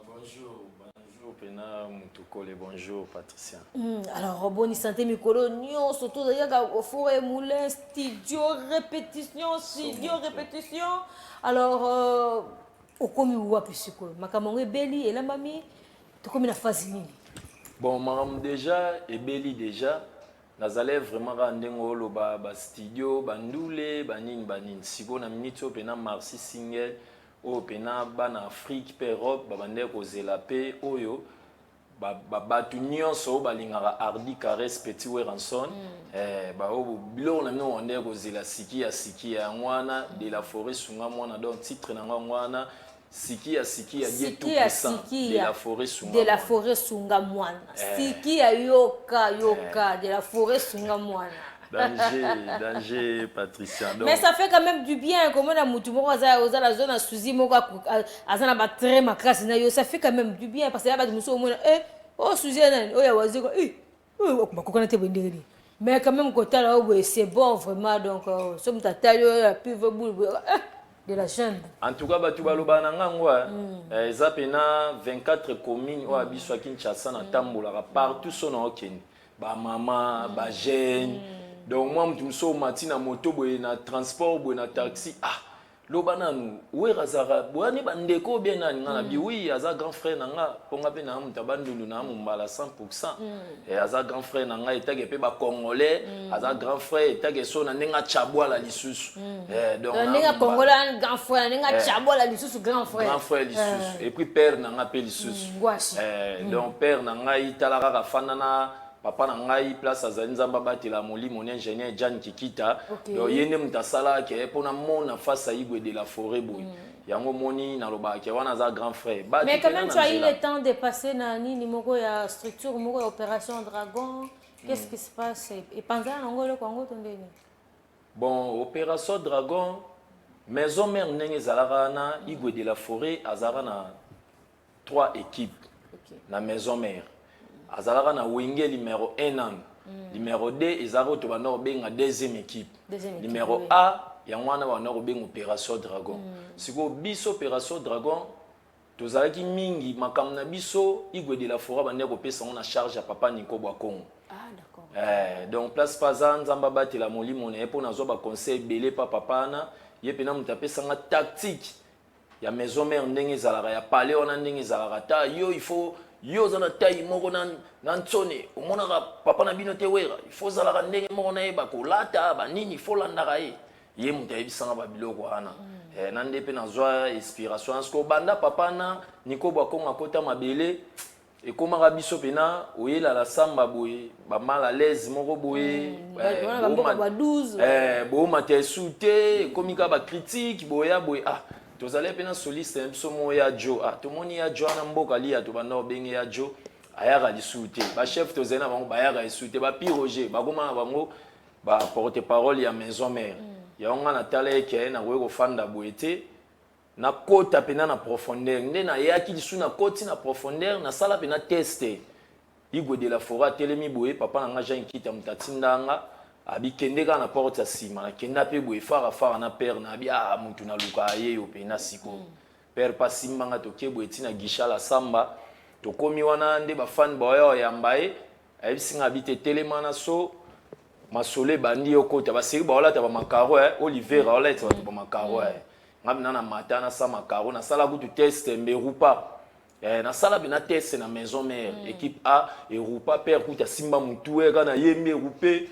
Bonjour, bonjour Pena Moutoukole, bonjour Patricia. Alors, bonne santé, Mikolo, surtout d'ailleurs au forêt moulin, studio, répétition. Alors, au commis ou à Pisiko, Makamongé Belli et la mamie, tu comme la phase nini. Bon, madame déjà, et Belli déjà. Nazale vraiment rendre lo ba studio bandule banin siko na minute pena marsi single o pena bana Afrique pe Europe ba bande ko zelape oyo ba batu nyonso balingara ardi caresse petit ranson ba o bilo na no onde ko zela siki ya ngwana de la forêt sunga mwana donc titre na ngwana Siki ya die tout puissant de la forêt sunga. De la forêt sunga mwana. Siki ya yoka de la forêt sunga mwana. Danger Patricia. Donc, mais ça fait quand même du bien comme on a mutumo aux la zone à Suzy moko azana ba très makasi na yo ça fait quand même du bien parce que là ba muso au moins oh Suzy nan oh ya wazi ko ba ko connaître bindiri. Mais quand même côté là c'est bon vraiment donc somme ta taille la pive boule de la chaîne. En tout cas, tu vas le banangangwa. Ils appellent 24 communes ou abisso à Kinshasa na tambola partout son okeni. Ba maman, ba jeune. Donc moi je me suis matin na moto boy na transport boy na taxi lo bananu we razara boani bandeko bien na ngana bi oui aza grand frère nanga ponga pe na mutabandulu na mumbala 100% et aza grand frère nanga etake pe ba congolais aza grand frère etake so na nenga chabwa la lisusu donc nenga congolais grand frère nenga chabwa la lisusu grand frère lisusu et puis père nanga pe lisusu donc père nanga italaka ka fanana papa na ngai place azali nzamba batela molimo mon ingénieur Jan Kikita donc yende mutasala ke pona mona face à Igwe de la Forêt boy yango moni na loba ke wana za grand frère mais quand même tu as eu le temps de passer na nini moko ya structure moko ya opération Dragon qu'est-ce qui se passe et pendant ngolo kwango tondeni bon opération Dragon maison mère ndenge zalaka na Igwe de la Forêt azara na 3 équipes na maison mère azalaka na wenge numéro 1 an numéro 2 ezako to bana obenga deuxième équipe numéro A ya mwana bana obenga opération Dragon siko biso opération Dragon tozalaki mingi makam na biso Igwe de la Forêt bana ko pesa na charge ya papa Niko Bwakongo d'accord donc place pazan nzamba batela molimo na epo nazo ba conseil belé pa papa na yepena mutapesa nga tactique ya maison mère ndenge zalaka ya palais ona ndenge zalaka ta yo il faut yo zana taille moko na ntsone omona papa na bino te wera il faut zalaka ndenge moko na yeba kolata ba nini il faut landaka ye muta yebisanga ba biloko wana na ndepe na zwa inspiration parce que banda papa na Niko Bwakongo akota mabele et komaka biso pena oyela la samba boye ba mal à l'aise moko boye bo mate souté komika ba critique boya boye tozale pena soliste biso mo ya Jo tomoni ya Jo na mboka lia to bana obenge ya Jo ayaka lisute ba chef tozena bango bayaka lisute ba piroger ba koma bango ba porte parole ya maison mère ya onga na tala ke na ko fanda boete na kota pena na profondeur nde na yaki lisu na koti na profondeur na sala pena tester Igwe de la Forêt telemi boye papa na nga Jean Kita mutatindanga abi kendeka na porte ya sima na kenda pe boye fara na père na abi mutu na luka ye yo pe na siko père pasimba nga to ke boye tina gishala samba to komi wana nde ba fan boyo yambaye abi singa abi te telema na so masole bandi okota ba seri ba wala ta ba makaro Oliver wala ta ba makaro ngabina na matana sa makaro na sala kutu test mberupa na sala bina test na maison mère équipe A et rupa père kuta simba mutu kana yembe rupe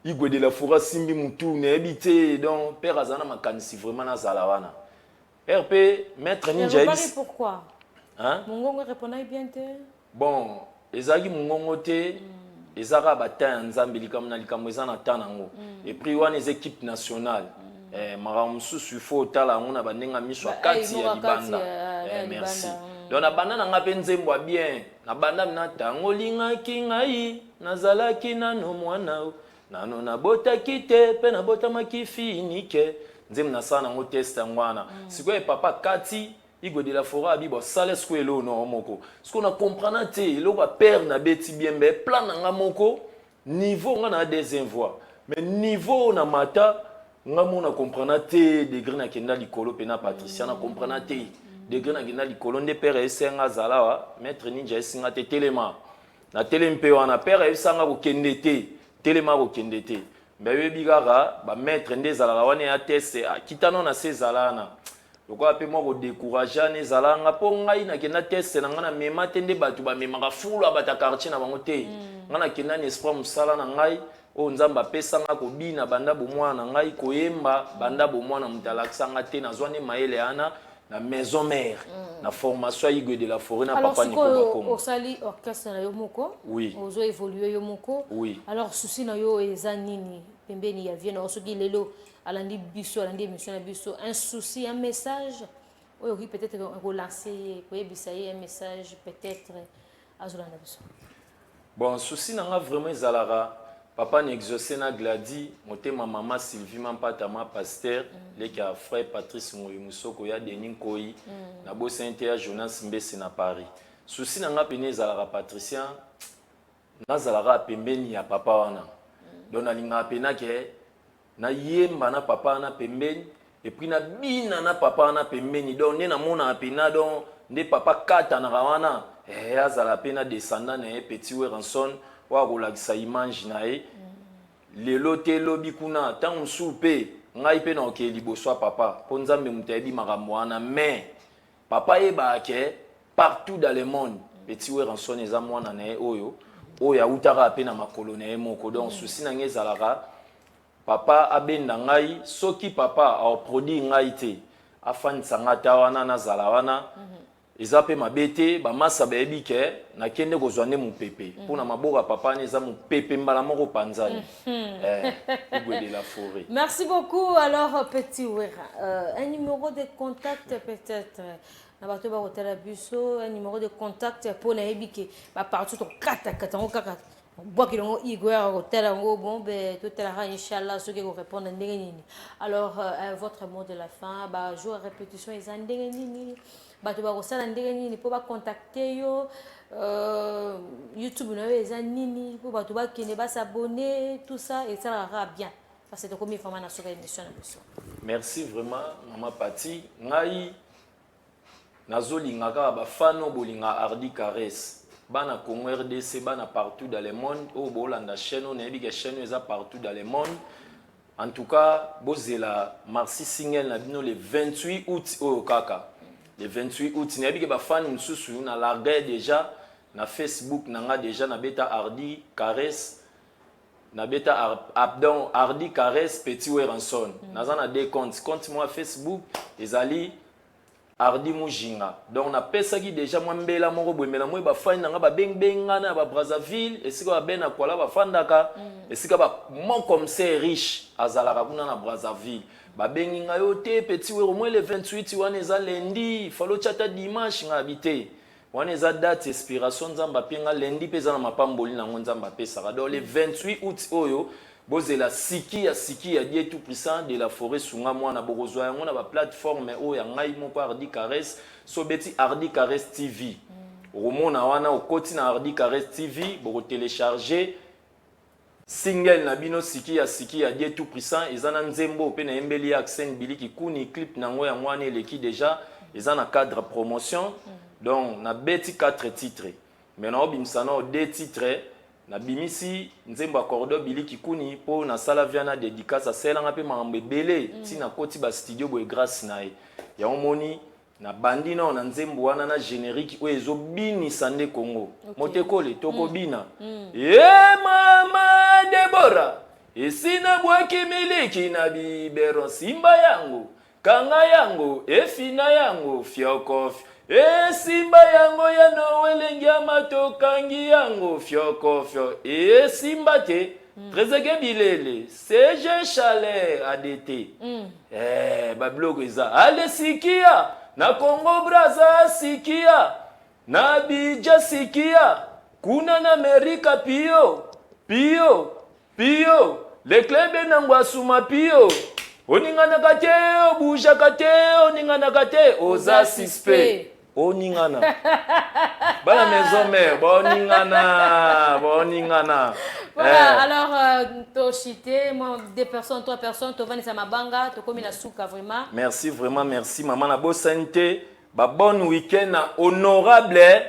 Igwe de la Forêt simbi mutu na ebité donc père azana makanisi vraiment na zala wana RP maître ninja pourquoi Mungongo répondait bien te bon ezaki mungongo te ezaka bata nzambe likamna likambo ezana tanango et puis wana les équipes nationales maramususu faut tala ngona bandenga miso akati ya libanda merci donc na banda na ngape nzembo bien na banda na tango lingaki ngai nazalaki nano mwana nano na bota kite pe na bota makifi nike nzem na sana ngo testa ngwana siko papa kati Igwe de la Forêt abi bo sale skwelo no moko ce qu'on a comprendre te lo ba père na beti bien be plan nga moko niveau nga na deuxième voix mais niveau na mata nga mona comprendre te degré na kenda likolo pe na Patricia na comprendre te degré na kenda likolo nde père esenga zalawa maître ninja esinga te telema na telempe wana père esanga ko kende te telema ko kende te mbe bigara ba maître nde zalaka wana ya test kitano na sezalana lokwa pe moko décourager ne zalanga po ngai na kenda test na ngana mema te nde batu ba mema ka fulu abata quartier na bango te ngana kenda ni espoir musala na ngai o nzamba pesa nga ko bina banda bo mwana ngai koyemba banda bo mwana mutalakisanga te na zwane maele ana na maison mère na formation Igwe de la Forêt na papa Niko Bwakongo alors sali orchestre yo moko oui ozo évoluer yo moko oui alors souci na yo ezanini pembeni ya viena osoki lelo alandi biso alandi émission na biso un souci un message oui peut-être relancer koyebisa un message peut-être azolanda biso bon souci na nga vraiment ezalaka papa n'exaucé na gladi motema mama Sylvie Mampata ma pasteur leka frère Patrice Musoko ya Denis Koi na bo sainte ya Jonas Mbese na Paris souci na nga pene ezalaka Patricien nazalaka pembeni ya papa wana donc nalinga pena ke na yemba na papa na pembeni et puis na bina na papa na pembeni donc ne na mona pena donc nde papa kata na wana azala pena descendant na petit Ranson wa kolakisa image na ye lelo te lobi kuna tangu supe ngai pe na okeli liboso papa po nzambe mutayebi makambo wana mais papa yeba ke partout dans le monde petit Ranson eza mwana na ye oyo utaka pe na makolo na ye moko donc souci na nge ezalaka papa abenda ngai soki papa a produit ngai te afandisa nga ta wana nazala wana eza pe mabete ba masa bayebi ke na kende kozwa nde mupepe pona maboka papa ne eza mupepe mbala moko panzani Igwe de la forêt. Merci beaucoup. Alors Petit Wera, un numéro de contact peut-être na bato ba hotel abuso, un numéro de contact pour na ebike ba partout to kata kaka bois qui l'ont Igwe hotel en bon ben tout est là inchallah ceux qui vont répondre ndenge nini. Alors votre mot de la fin ba jour répétition ils en ndenge nini. Bato ba kosala ndenge nini po ba contacter yo YouTube na eza nini po bato ba kene ba s'abonner tout ça et ça ira bien parce que c'est comme information na sur émission na biso. Merci vraiment maman Pati ngai nazolinga ka ba fano bolinga Hardy Caresse bana Congo RDC bana partout dans le monde au bolanda chaîne on ebi que chaîne eza partout dans le monde. En tout cas bozela Marcy Single na bino le 28 août au kaka. Le 28 août, il y a des fans qui sont largué déjà na Facebook, na déjà na beta Hardy Caresse, na beta Abdon Hardy Caresse Petit Weranson. Na des comptes, compte moi Facebook, ezali Hardy Mujinga. Donc na pesa qui déjà moi mbela moko boemela moi ba fan na ba beng benga na ba Brazzaville, et sika ba bena kwala ba fandaka, et sika ba mon comme c'est riche azalaka kuna na Brazzaville. Babengi nga yo te Petit Wera au moins le 28 wana eza lundi falo chata dimanche nga habité wana eza date expiration nzamba penga lundi peza na mapamboli na nzamba pesa donc le 28 août oyo bozela siki ya Dieu tout puissant de la forêt sunga mwana bokozwa yango na ba plateforme oyo ya ngai moko Hardy Caresse so beti Hardy Caresse TV romona wana okoti na Hardy Caresse TV boko télécharger single na bino siki ya Dieu tout puissant ezana nzembo pe na embeli accent biliki kuni clip nango ya mwana eleki déjà ezana cadre promotion donc na beti 4 titres mais na obimsana 2 titres na bimisi nzembo accordo biliki kuni po na sala viana dédicace à selanga pe mambe belé tina koti ba studio bo grâce na ya omoni na bandina na nzembo wana na générique oyo ezobinisa nde Congo motekole tokobina mama Debora esina bwaki miliki na bibero simba yangu kanga yangu efina yangu fyoko simba yangu ya nowelengi ya matokangi yangu fyoko simba te Trezege bilele CG Chalet ADT babloko eza ale sikia na Congo Brazza sikia na Abidjan sikia kuna na Amerika pio le club nangwa suma pio oningana kate obuja kate oningana kate oza sispe oningana bala maison mère boningana voilà alors to cité moi 2 personnes 3 personnes to vanisa mabanga to komi na suka vraiment merci vraiment merci maman na bo santé ba bon week-end na honorable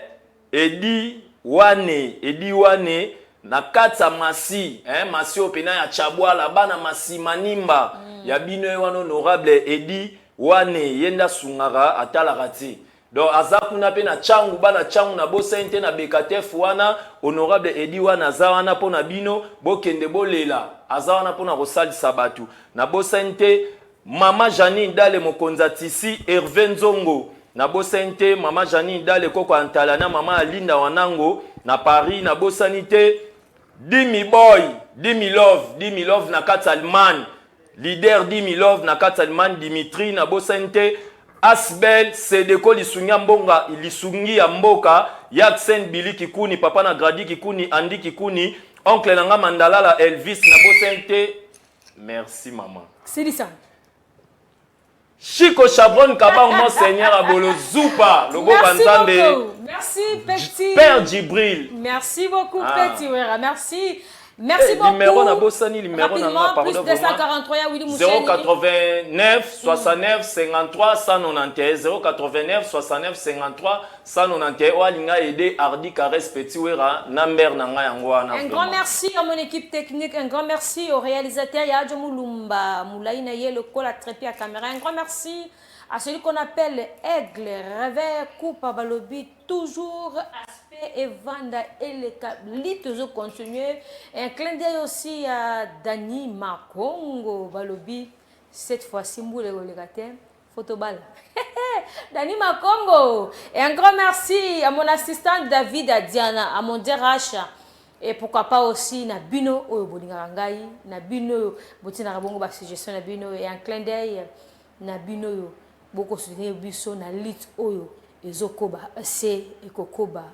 Edi wane na katsa masi masi opena ya chabwala bana masi manimba ya bino wana honorable Edi wane yenda sungara atalaka ti donc azakuna pe na changu bana changu na bosente na bekatef wana honorable Edi wana azawana pona bino bokende bolela azawana pona kosalisa batu na bosente mama Janine Dale mokonza tisi Hervé Nzongo na bosente mama Janine Dale koko antala na mama Alinda wanango na Paris na bosanité Dimi boy Dimi love na Catalman leader Dimi love na Catalman Dimitri na bosante Asbel Sedeko lisungi mbonga lisungi ya mboka Yaksen Billy Kikuni papa na Gradi Kikuni Andi Kikuni oncle nanga Mandalala Elvis na bosante merci maman Silisa Chico Chabron Kabang Monseigneur Abolo Zupa Logo Bantande. Merci Petit Père Djibril. Merci beaucoup Petit Wera. Merci beaucoup. Numéro na bosani numéro na nga pardon. Plus 243 Willy Moucheni. 089 69 53 191 089 69 53 191 Oalinga aidé Hardy Caresse Petit Wera number na nga yango wana. Un grand merci à mon équipe technique, un grand merci au réalisateur Yadjo Mulumba, Moulaïna Yelo Kola Trépi à caméra. Un grand merci à celui qu'on appelle Aigle, Réveil, Coupe à Balobi, toujours aspect et vanda et les cablites au continuer. Un clin d'œil aussi à Dani Makongo Balobi, cette fois-ci, Mboule Olegaté, photobal. Dani Makongo. Et un grand merci à mon assistant David, à Diana, à mon DRH. Et pourquoi pas aussi na Bino Oyo Bodingarangai, na Bino Botina Rabongo ba suggestion na Bino et un clin d'œil na Bino yo beaucoup soutenir biso na lit Oyo ezokoba c'est ekokoba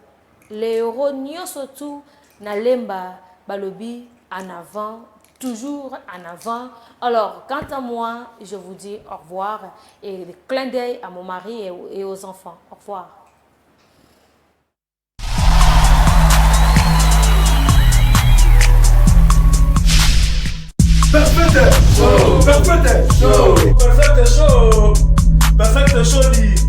les euros surtout na lemba balobi en avant, toujours en avant. Alors quant à moi, je vous dis au revoir et clin d'œil à mon mari et aux enfants. Au revoir. Perfect show, perfect show, perfect show, perfect show.